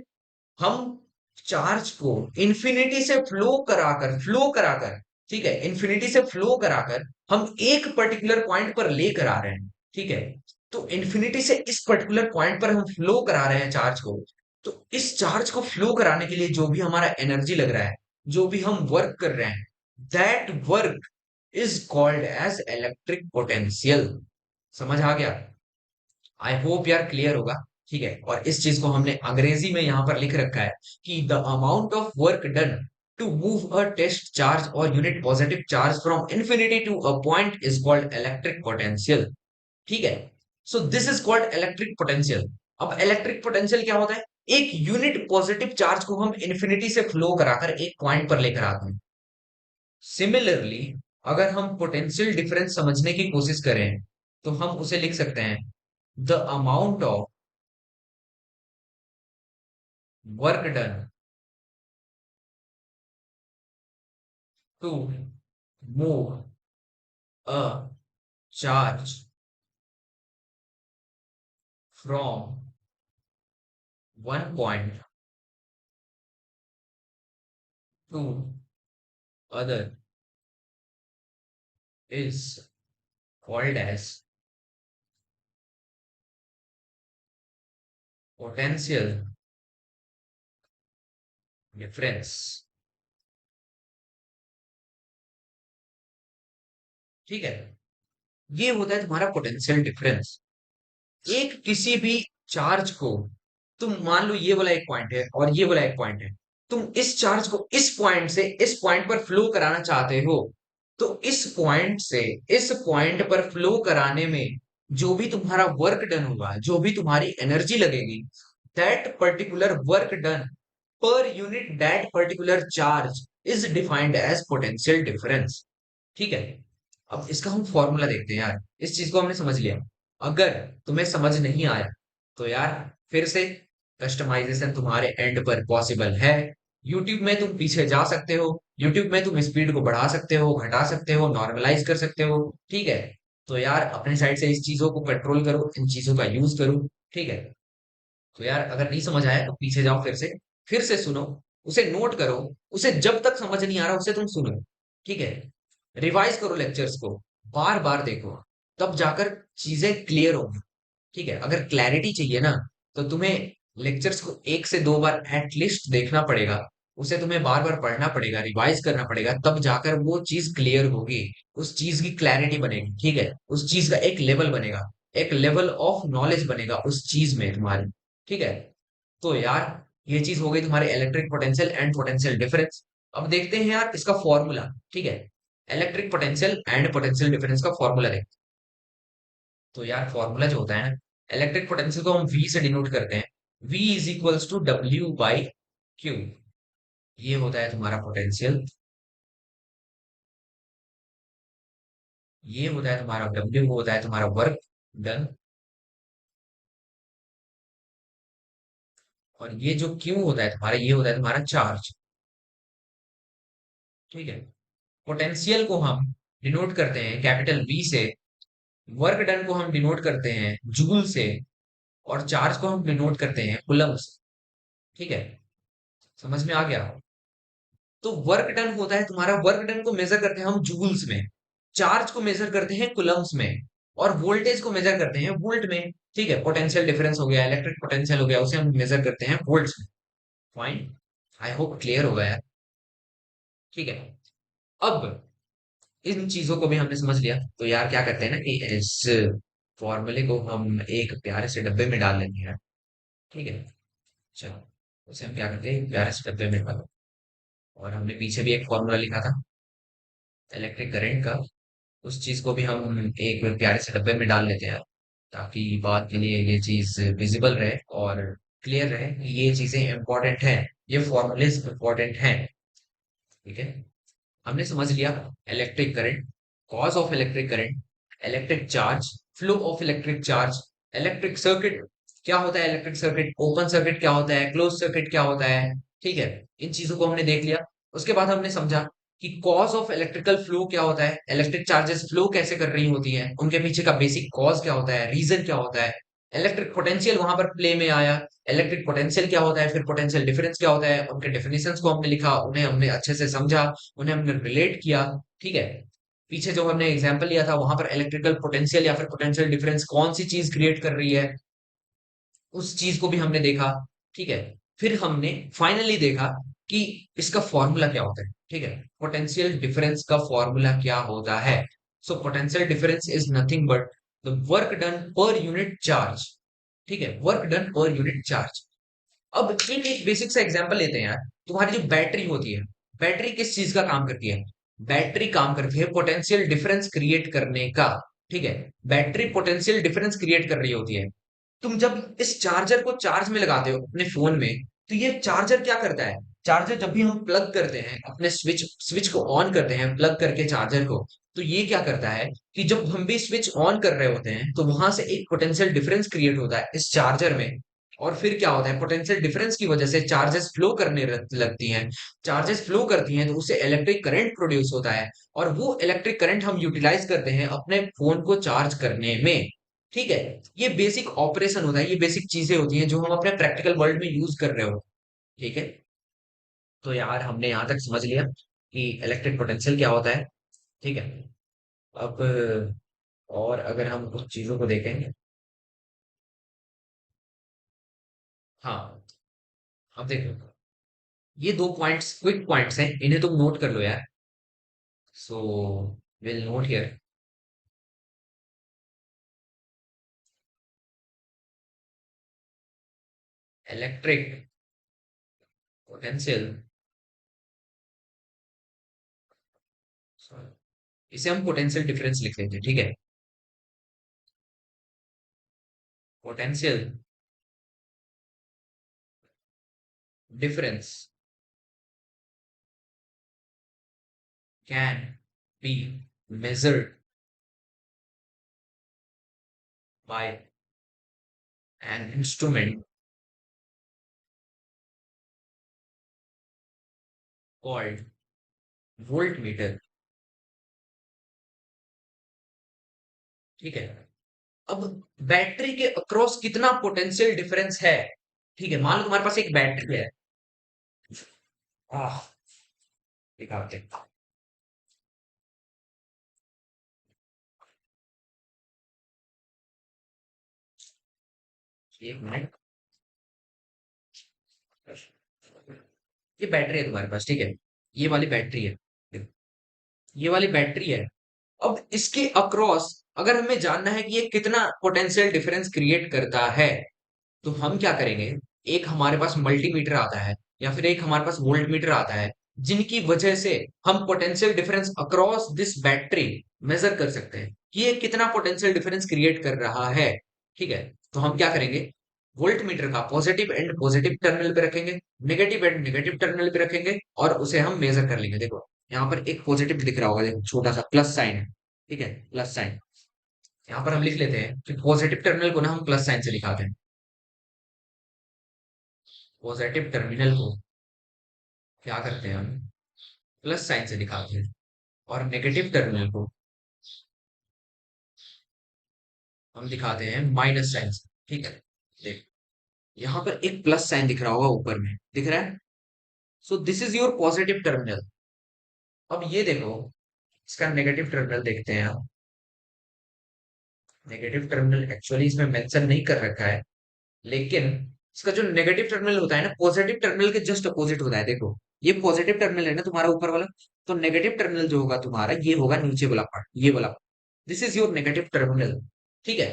Speaker 1: हम चार्ज को इंफिनिटी से फ्लो कराकर, ठीक है, इंफिनिटी से फ्लो कराकर हम एक पर्टिकुलर पॉइंट पर लेकर आ रहे हैं। ठीक है। तो इंफिनिटी से इस पर्टिकुलर पॉइंट पर हम फ्लो करा रहे हैं चार्ज को। तो इस चार्ज को फ्लो कराने के लिए जो भी हमारा एनर्जी लग रहा है, जो भी हम वर्क कर रहे हैं, that work is called as electric potential. समझ आ गया? आई होप यार क्लियर होगा। ठीक है। और इस चीज को हमने अंग्रेजी में यहां पर लिख रखा है कि the amount of work done to move a test charge और unit positive charge from infinity to a point is called electric potential. ठीक है। So this is called electric potential. अब इलेक्ट्रिक पोटेंशियल क्या होता है, एक यूनिट पॉजिटिव चार्ज को हम इंफिनिटी से फ्लो कराकर एक पॉइंट पर लेकर आते हैं। सिमिलरली, अगर हम पोटेंशियल डिफरेंस समझने की कोशिश करें तो हम उसे लिख सकते हैं, the amount of work done to move a charge from one point to other is called as potential difference. ठीक है, ये होता है तुम्हारा पोटेंशियल डिफरेंस। एक किसी भी चार्ज को, तुम मान लो ये वाला एक पॉइंट है और ये वाला एक पॉइंट है, तुम इस चार्ज को इस पॉइंट से इस पॉइंट पर फ्लो कराना चाहते हो, तो इस पॉइंट से इस पॉइंट पर फ्लो कराने में जो भी तुम्हारा वर्क डन होगा, जो भी तुम्हारी एनर्जी लगेगी, that particular work done per unit that particular charge is defined as potential difference. ठीक है, अब इसका हम फॉर्मूला देखते हैं यार। इस चीज को हमने समझ लिया। अगर तुम्हें समझ नहीं आया तो यार फिर से कस्टमाइजेशन तुम्हारे एंड पर पॉसिबल है। यूट्यूब में तुम पीछे जा सकते हो, यूट्यूब में तुम स्पीड को बढ़ा सकते हो, घटा सकते हो, नॉर्मलाइज कर सकते हो। ठीक है, तो यार अपने साइड से इस चीजों को कंट्रोल करो, इन चीजों का यूज करो। ठीक है, तो यार अगर नहीं समझ आया तो पीछे जाओ, फिर से सुनो, उसे नोट करो, उसे जब तक समझ नहीं आ रहा उसे तुम सुनो। ठीक है, रिवाइज करो लेक्चर्स को, बार बार देखो, तब जाकर चीजें क्लियर होंगी। ठीक है, अगर क्लैरिटी चाहिए ना तो तुम्हें लेक्चर्स को एक से दो बार एटलीस्ट देखना पड़ेगा, उसे तुम्हें बार बार पढ़ना पड़ेगा, रिवाइज करना पड़ेगा, तब जाकर वो चीज क्लियर होगी, उस चीज की क्लैरिटी बनेगी। ठीक है, उस चीज का एक लेवल बनेगा, एक लेवल ऑफ नॉलेज बनेगा उस चीज में तुम्हारी। ठीक है, तो यार ये चीज हो गई तुम्हारे electric potential and potential difference. अब देखते हैं यार इसका फॉर्मूला। ठीक है, electric potential and potential difference का फॉर्मूला देखते हैं। तो यार फॉर्मूला जो होता है ना, इलेक्ट्रिक पोटेंशियल को हम V से डिनोट करते हैं। V is equals to W/Q। ये होता है तुम्हारा पोटेंशियल, ये होता है तुम्हारा W, होता है तुम्हारा वर्क डन, और ये जो Q होता है तुम्हारा, ये होता है तुम्हारा चार्ज। ठीक है, पोटेंशियल को हम डिनोट करते हैं कैपिटल V से, वर्क डन को हम डिनोट करते हैं जूल से, और चार्ज को हम डिनोट करते हैं कूलम्ब से। ठीक है, समझ में आ गया? तो वर्क डन होता है तुम्हारा, वर्क डन को मेजर करते हैं हम जूल्स में, चार्ज को मेजर करते हैं कुलम्स में, और वोल्टेज को मेजर करते हैं वोल्ट में। ठीक है, पोटेंशियल डिफरेंस हो गया, इलेक्ट्रिक पोटेंशियल हो गया, उसे हम मेजर करते हैं वोल्ट्स में। फाइन, आई होप क्लियर हो गया है। ठीक है, अब इन चीजों को भी हमने समझ लिया, तो यार क्या करते हैं ना कि इस फॉर्मूले को हम एक प्यारे से डब्बे में डाल लेंगे यार। ठीक है, चलो उसे हम क्या करते हैं, एक प्यारे से डब्बे में डालो। और हमने पीछे भी एक फॉर्मूला लिखा था इलेक्ट्रिक करंट का, उस चीज को भी हम एक प्यारे से डब्बे में डाल लेते हैं, ताकि बाद के लिए ये चीज विजिबल रहे और क्लियर रहे कि ये चीजें इंपॉर्टेंट हैं, ये फॉर्मूलेस इंपॉर्टेंट हैं। ठीक है, हमने समझ लिया electric current, cause of electric current, electric charge, flow of electric charge, electric circuit क्या होता है, इलेक्ट्रिक सर्किट ओपन सर्किट क्या होता है, क्लोज सर्किट क्या होता है। ठीक है, इन चीजों को हमने देख लिया। उसके बाद हमने समझा कि कॉज ऑफ इलेक्ट्रिकल फ्लो क्या होता है, इलेक्ट्रिक चार्जेस फ्लो कैसे कर रही होती हैं, उनके पीछे का बेसिक कॉज क्या होता है, रीजन क्या होता है। इलेक्ट्रिक पोटेंशियल वहां पर प्ले में आया, इलेक्ट्रिक पोटेंशियल क्या होता है, फिर पोटेंशियल डिफरेंस क्या होता है, उनके डेफिनेशंस को हमने लिखा, उन्हें हमने अच्छे से समझा, उन्हें हमने रिलेट किया। ठीक है, पीछे जो हमने एग्जांपल लिया था वहां पर इलेक्ट्रिकल पोटेंशियल या फिर पोटेंशियल डिफरेंस कौन सी चीज क्रिएट कर रही है, उस चीज को भी हमने देखा। ठीक है, फिर हमने फाइनली देखा कि इसका फॉर्मूला क्या होता है। ठीक है, पोटेंशियल डिफरेंस का फॉर्मूला क्या होता है। So potential difference is nothing but the work done per unit charge. ठीक है, work done per unit charge. अब एक बेसिक सा एग्जांपल लेते हैं यार। तुम्हारी जो बैटरी होती है, बैटरी किस चीज का काम करती है, बैटरी काम करती है पोटेंशियल डिफरेंस क्रिएट करने का। ठीक है, बैटरी पोटेंशियल डिफरेंस क्रिएट कर रही होती है। तुम जब इस चार्जर को चार्ज में लगाते हो अपने फोन में, तो ये चार्जर क्या करता है, चार्जर जब भी हम प्लग करते हैं अपने स्विच स्विच को ऑन करते हैं प्लग करके चार्जर को, तो ये क्या करता है कि जब हम भी स्विच ऑन कर रहे होते हैं तो वहां से एक पोटेंशियल डिफरेंस क्रिएट होता है इस चार्जर में। और फिर क्या होता है, पोटेंशियल डिफरेंस की वजह से चार्जेस फ्लो करने लगती हैं, चार्जेस फ्लो करती हैं तो उससे इलेक्ट्रिक करंट प्रोड्यूस होता है, और वो इलेक्ट्रिक करंट हम यूटिलाइज करते हैं अपने फोन को चार्ज करने में। ठीक है। ये बेसिक ऑपरेशन होता है, ये बेसिक चीजें होती हैं जो हम अपने प्रैक्टिकल वर्ल्ड में यूज कर रहे हो। ठीक है। तो यार हमने यहाँ तक समझ लिया कि इलेक्ट्रिक पोटेंशियल क्या होता है। ठीक है। अब और अगर हम कुछ चीजों को देखेंगे। हाँ। अब देखो, ये दो पॉइंट्स क्विक पॉइंट्स हैं, इन्हें तुम नोट कर लो यार। So will note here. Electric potential, इसे हम पोटेंशियल डिफरेंस लिख लेते हैं। ठीक है। Potential difference can be measured by an instrument called voltmeter। ठीक है। अब बैटरी के अक्रॉस कितना पोटेंशियल डिफरेंस है। ठीक है, मान लो तुम्हारे पास एक बैटरी है। आह, दिखाते हैं। एक मिनट। ये बैटरी है तुम्हारे पास, ठीक है। ये वाली बैटरी है। ये वाली बैटरी है। अब इसके अक्रॉस अगर हमें जानना है कि ये कितना पोटेंशियल डिफरेंस क्रिएट करता है, तो हम क्या करेंगे। एक हमारे पास मल्टीमीटर आता है या फिर एक हमारे पास वोल्ट मीटर आता है, जिनकी वजह से हम potential difference across this battery measure कर सकते हैं कि ये कितना पोटेंशियल डिफरेंस क्रिएट कर रहा है। ठीक है। तो हम क्या करेंगे, वोल्ट मीटर का पॉजिटिव एंड पॉजिटिव टर्मिनल पे रखेंगे, नेगेटिव एंड नेगेटिव टर्मिनल पे रखेंगे, और उसे हम मेजर कर लेंगे। देखो यहाँ पर एक पॉजिटिव दिख रहा होगा, देखो छोटा सा प्लस साइन है। ठीक है, प्लस साइन। यहाँ पर हम लिख लेते हैं कि पॉजिटिव टर्मिनल को ना हम प्लस साइन से दिखाते हैं। पॉजिटिव टर्मिनल को क्या करते हैं हम, प्लस साइन से दिखाते हैं, और नेगेटिव टर्मिनल को हम दिखाते हैं माइनस साइन से। ठीक है। देख, यहाँ पर एक प्लस साइन दिख रहा होगा ऊपर में, दिख रहा है। So this is your positive terminal. अब ये देखो, इसका नेगेटिव टर्मिनल देखते हैं आप। नेगेटिव टर्मिनल एक्चुअली इसमें मेंशन नहीं कर रखा है, लेकिन इसका जो नेगेटिव टर्मिनल होता है ना, पॉजिटिव टर्मिनल के जस्ट अपोजिट होता है। देखो, ये पॉजिटिव टर्मिनल है ना तुम्हारा ऊपर वाला, तो नेगेटिव टर्मिनल जो होगा तुम्हारा, ये होगा नीचे वाला पार्ट, ये वाला। This is your negative terminal. ठीक है।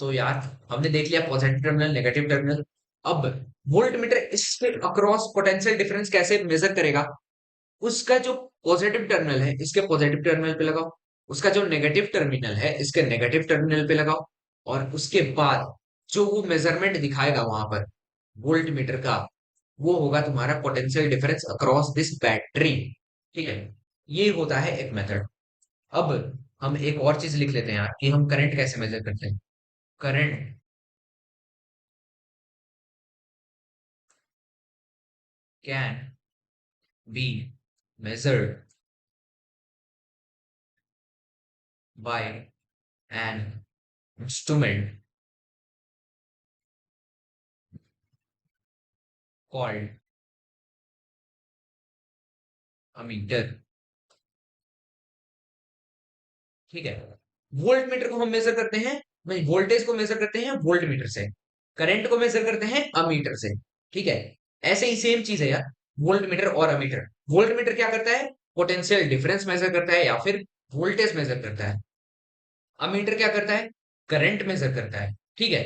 Speaker 1: तो यार हमने देख लिया पॉजिटिव टर्मिनल, नेगेटिव टर्मिनल। अब वोल्ट मीटर इसके अक्रॉस पोटेंशियल डिफरेंस कैसे मेजर करेगा। उसका जो पॉजिटिव टर्मिनल है इसके पॉजिटिव टर्मिनल पे लगाओ, उसका जो नेगेटिव टर्मिनल है इसके नेगेटिव टर्मिनल पे लगाओ, और उसके बाद जो वो मेजरमेंट दिखाएगा वहां पर वोल्ट मीटर का, वो होगा तुम्हारा potential difference across this battery. ठीक है। ये होता है एक मेथड। अब हम एक और चीज लिख लेते हैं यार कि हम करंट कैसे मेजर करते हैं। Current can be measured by an instrument called ammeter। ठीक है। वोल्ट मीटर को हम मेजर करते हैं, नहीं, वोल्टेज को मेजर करते हैं वोल्ट मीटर से, करंट को मेजर करते हैं अमीटर से। ठीक है। ऐसे ही सेम चीज है यार, वोल्ट मीटर और अमीटर। वोल्ट मीटर क्या करता है, पोटेंशियल डिफरेंस मेजर करता है या फिर वोल्टेज मेजर करता है। अमीटर क्या करता है, करंट मेजर करता है। ठीक है।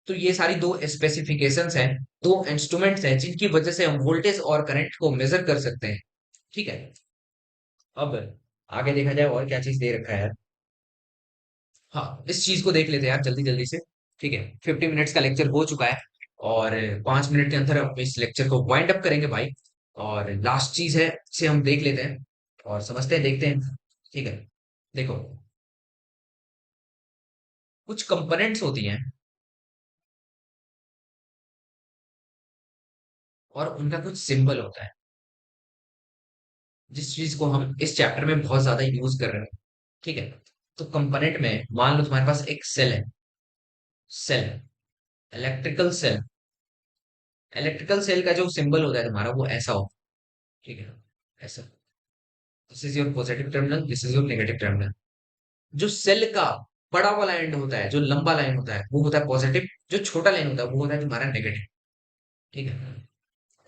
Speaker 1: तो ये सारी दो स्पेसिफिकेशंस हैं, दो इंस्ट्रूमेंट्स हैं जिनकी वजह से हम वोल्टेज और करंट को मेजर कर सकते हैं। ठीक है। अब आगे देखा जाए और क्या चीज दे रखा है। हाँ, इस चीज को देख लेते हैं यार जल्दी जल्दी से। ठीक है, 50 मिनट्स का लेक्चर हो चुका है, और 5 मिनट के अंदर हम इस लेक्चर को वाइंड अप करेंगे भाई। और लास्ट चीज है, इसे हम देख लेते हैं और समझते हैं, देखते हैं। ठीक है। देखो, कुछ कंपोनेंट्स होती हैं और उनका कुछ सिंबल होता है, जिस चीज को हम इस चैप्टर में बहुत ज्यादा यूज कर रहे हैं। ठीक है। तो कंपोनेंट में मान लो तुम्हारे पास एक सेल है, cell, electrical cell. Electrical cell का जो सिंबल होता है तुम्हारा वो ऐसा हो, ठीक है, ऐसा। This is your positive terminal, this is your negative terminal. जो सेल का बड़ा वाला एंड होता है, जो लंबा लाइन होता है वो होता है पॉजिटिव, जो छोटा लाइन होता है वो होता है तुम्हारा नेगेटिव, ठीक है।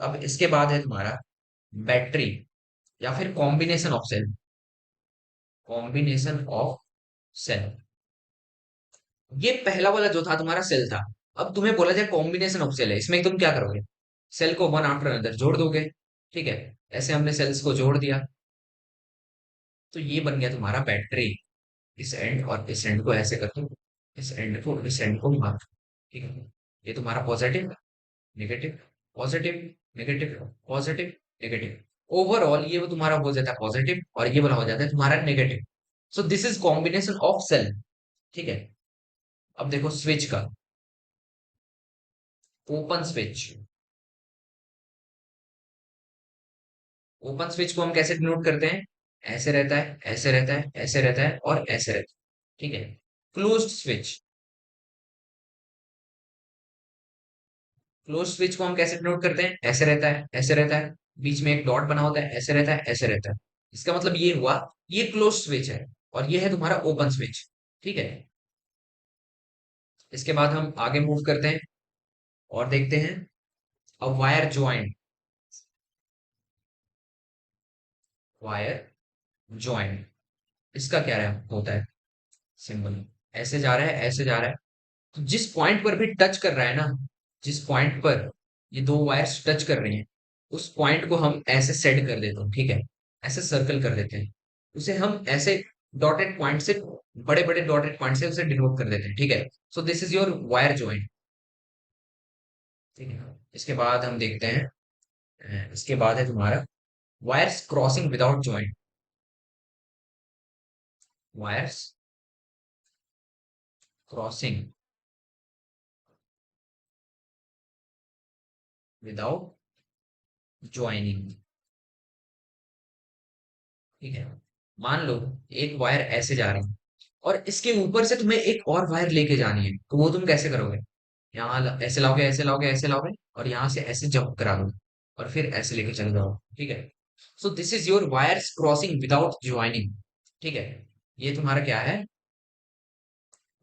Speaker 1: अब इसके बाद है तुम्हारा बैटरी, या फिर combination of cell, combination of cell. ये पहला वाला जो था तुम्हारा सेल था। अब तुम्हें बोला जाए कॉम्बिनेशन ऑफ सेल है, इसमें तुम क्या करोगे? सेल को वन आफ्टर अनदर जोड़ दोगे, ठीक है। ऐसे हमने सेल्स को जोड़ दिया, तो ये बन गया तुम्हारा बैटरी। इस एंड और इस एंड को ऐसे कर दो, इस एंड को इस एंड को मार दो, ठीक है। ये तुम्हारा positive, negative, positive, negative, positive, negative. Overall ये वो तुम्हारा हो जाता है पॉजिटिव, और ये वाला हो जाता है तुम्हारा negative. So this is combination of cell, ठीक है। अब देखो स्विच का, ओपन स्विच। ओपन स्विच को हम कैसे डिनोट करते हैं? ऐसे रहता है, ऐसे रहता है, ऐसे रहता है और ऐसे रहता है, ठीक है। क्लोज्ड स्विच, क्लोज स्विच को हम कैसे डिनोट करते हैं? ऐसे रहता है, ऐसे रहता है, बीच में एक डॉट बना होता है, ऐसे रहता है, ऐसे रहता है। इसका मतलब ये हुआ, ये क्लोज स्विच है, और ये है तुम्हारा ओपन स्विच, ठीक है। इसके बाद हम आगे मूव करते हैं और देखते हैं अब वायर ज्वाइन, वायर ज्वाइन। इसका क्या होता है सिंबल? ऐसे जा रहा है, ऐसे जा रहा है। तो जिस पॉइंट पर भी टच कर रहा है ना, जिस पॉइंट पर ये दो वायर्स टच कर रही हैं, उस पॉइंट को हम ऐसे सेट कर देते हैं, ठीक है। ऐसे सर्कल कर देते हैं, उसे हम ऐसे डॉटेड पॉइंट से, बड़े बड़े डॉटेड पॉइंट से उसे डिनोट कर देते हैं, ठीक है। So this is your wire joint, ठीक है। इसके बाद हम देखते हैं, इसके बाद है तुम्हारा wires crossing without joint, wires crossing without joining, ठीक है। मान लो एक वायर ऐसे जा रही है, और इसके ऊपर से तुम्हें एक और वायर लेके जानी है, तो वो तुम कैसे करोगे? यहाँ ऐसे लाओगे, ऐसे लाओगे, ऐसे लाओगे, और यहाँ से ऐसे जंप करा दो, और फिर ऐसे लेके चले जाओ, ठीक है। So this is your wires crossing without joining, ठीक है। ये तुम्हारा क्या है?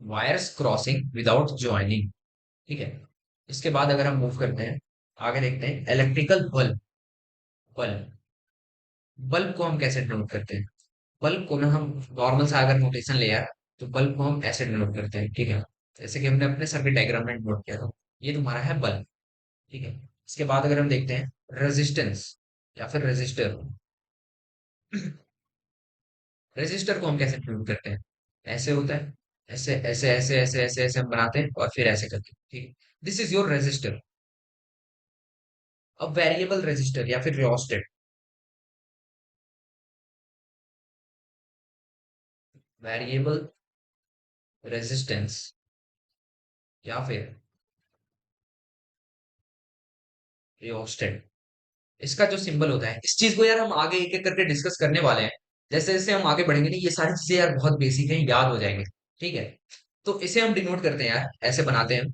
Speaker 1: वायर्स क्रॉसिंग विदाउट ज्वाइनिंग, ठीक है। इसके बाद अगर हम मूव करते हैं, आगे देखते हैं इलेक्ट्रिकल बल्ब। बल्ब, बल्ब को हम कैसे डिनोट करते हैं? बल्ब को ना हम नॉर्मल सा अगर नोटेशन ले यार, तो बल्ब को हम ऐसे डिनोट करते हैं, ठीक है। जैसे कि हमने अपने सर्किट डायग्राम में नोट किया था, ये तुम्हारा है बल्ब, ठीक है। इसके बाद अगर हम देखते हैं रेजिस्टेंस, या फिर रेजिस्टर। रेजिस्टर को हम कैसे डिनोट करते हैं? ऐसे होता है, ऐसे ऐसे ऐसे ऐसे ऐसे ऐसे हम बनाते हैं, और फिर ऐसे करते हैं, ठीक है। This is your resistor. अब वेरिएबल रेजिस्टर या फिर रियोस्टेट, वेरिएबल रेजिस्टेंस या फिर रियोस्टेट, इसका जो सिंबल होता है, इस चीज को यार हम आगे एक एक करके डिस्कस करने वाले हैं। जैसे जैसे हम आगे बढ़ेंगे ना, ये सारी चीजें यार बहुत बेसिक हैं, याद हो जाएंगे, ठीक है। तो इसे हम डिनोट करते हैं यार, ऐसे बनाते हैं हम।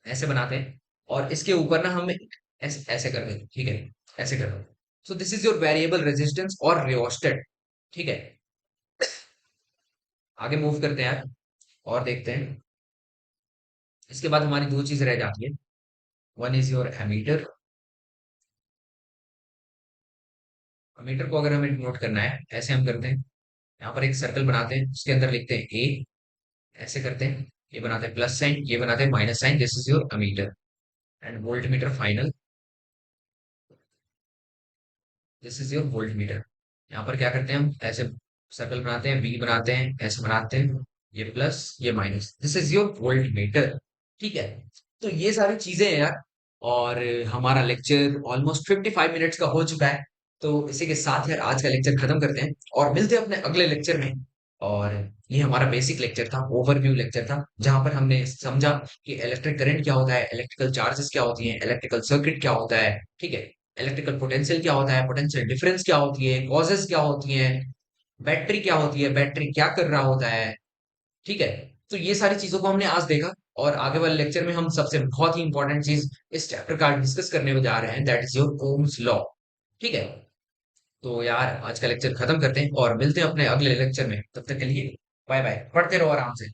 Speaker 1: ऐसे बनाते हैं, और इसके ऊपर ना हम ऐसे ऐसे कर देते हैं, ठीक है। ऐसे कर दो। सो this is your variable resistance और रियोस्टेट, ठीक है। आगे मूव करते हैं यार और देखते हैं। इसके बाद हमारी दो चीज रह जाती है। One is your ammeter. Ammeter को अगर हमें नोट करना है, ऐसे हम करते हैं, यहाँ पर एक सर्कल बनाते हैं, उसके अंदर लिखते हैं ए, ऐसे करते हैं, ये बनाते हैं प्लस साइन, ये बनाते हैं minus sign, this is your ammeter. And voltmeter final, this is your voltmeter. यहाँ पर क्या करते हैं हम? ऐसे सर्कल बनाते हैं, वी बनाते हैं, ऐसे बनाते हैं, ये प्लस ये minus, this is your volt meter, ठीक है। तो ये सारी चीजें हैं यार। और हमारा लेक्चर ऑलमोस्ट 55 मिनट्स का हो चुका है। तो इसी के साथ यार आज का लेक्चर खत्म करते हैं, और मिलते हैं अपने अगले लेक्चर में। और ये हमारा बेसिक लेक्चर था, ओवरव्यू लेक्चर था, जहां पर हमने समझा कि इलेक्ट्रिक करंट क्या होता है, इलेक्ट्रिकल चार्जेस क्या होती हैं, इलेक्ट्रिकल सर्किट क्या होता है, ठीक है। इलेक्ट्रिकल पोटेंशियल क्या होता है, पोटेंशियल डिफरेंस क्या होती है, कॉजेस क्या होती हैं, बैटरी क्या होती है, बैटरी क्या कर रहा होता है। ठीक है। तो ये सारी चीजों को हमने आज देखा, और आगे वाले लेक्चर में हम सबसे बहुत ही इंपॉर्टेंट चीज इस चैप्टर का डिस्कस करने जा रहे हैं, that is your Ohm's law. ठीक है। तो यार आज का लेक्चर खत्म करते हैं और मिलते हैं अपने अगले लेक्चर में। तब तक के लिए बाय बाय, पढ़ते रहो आराम से।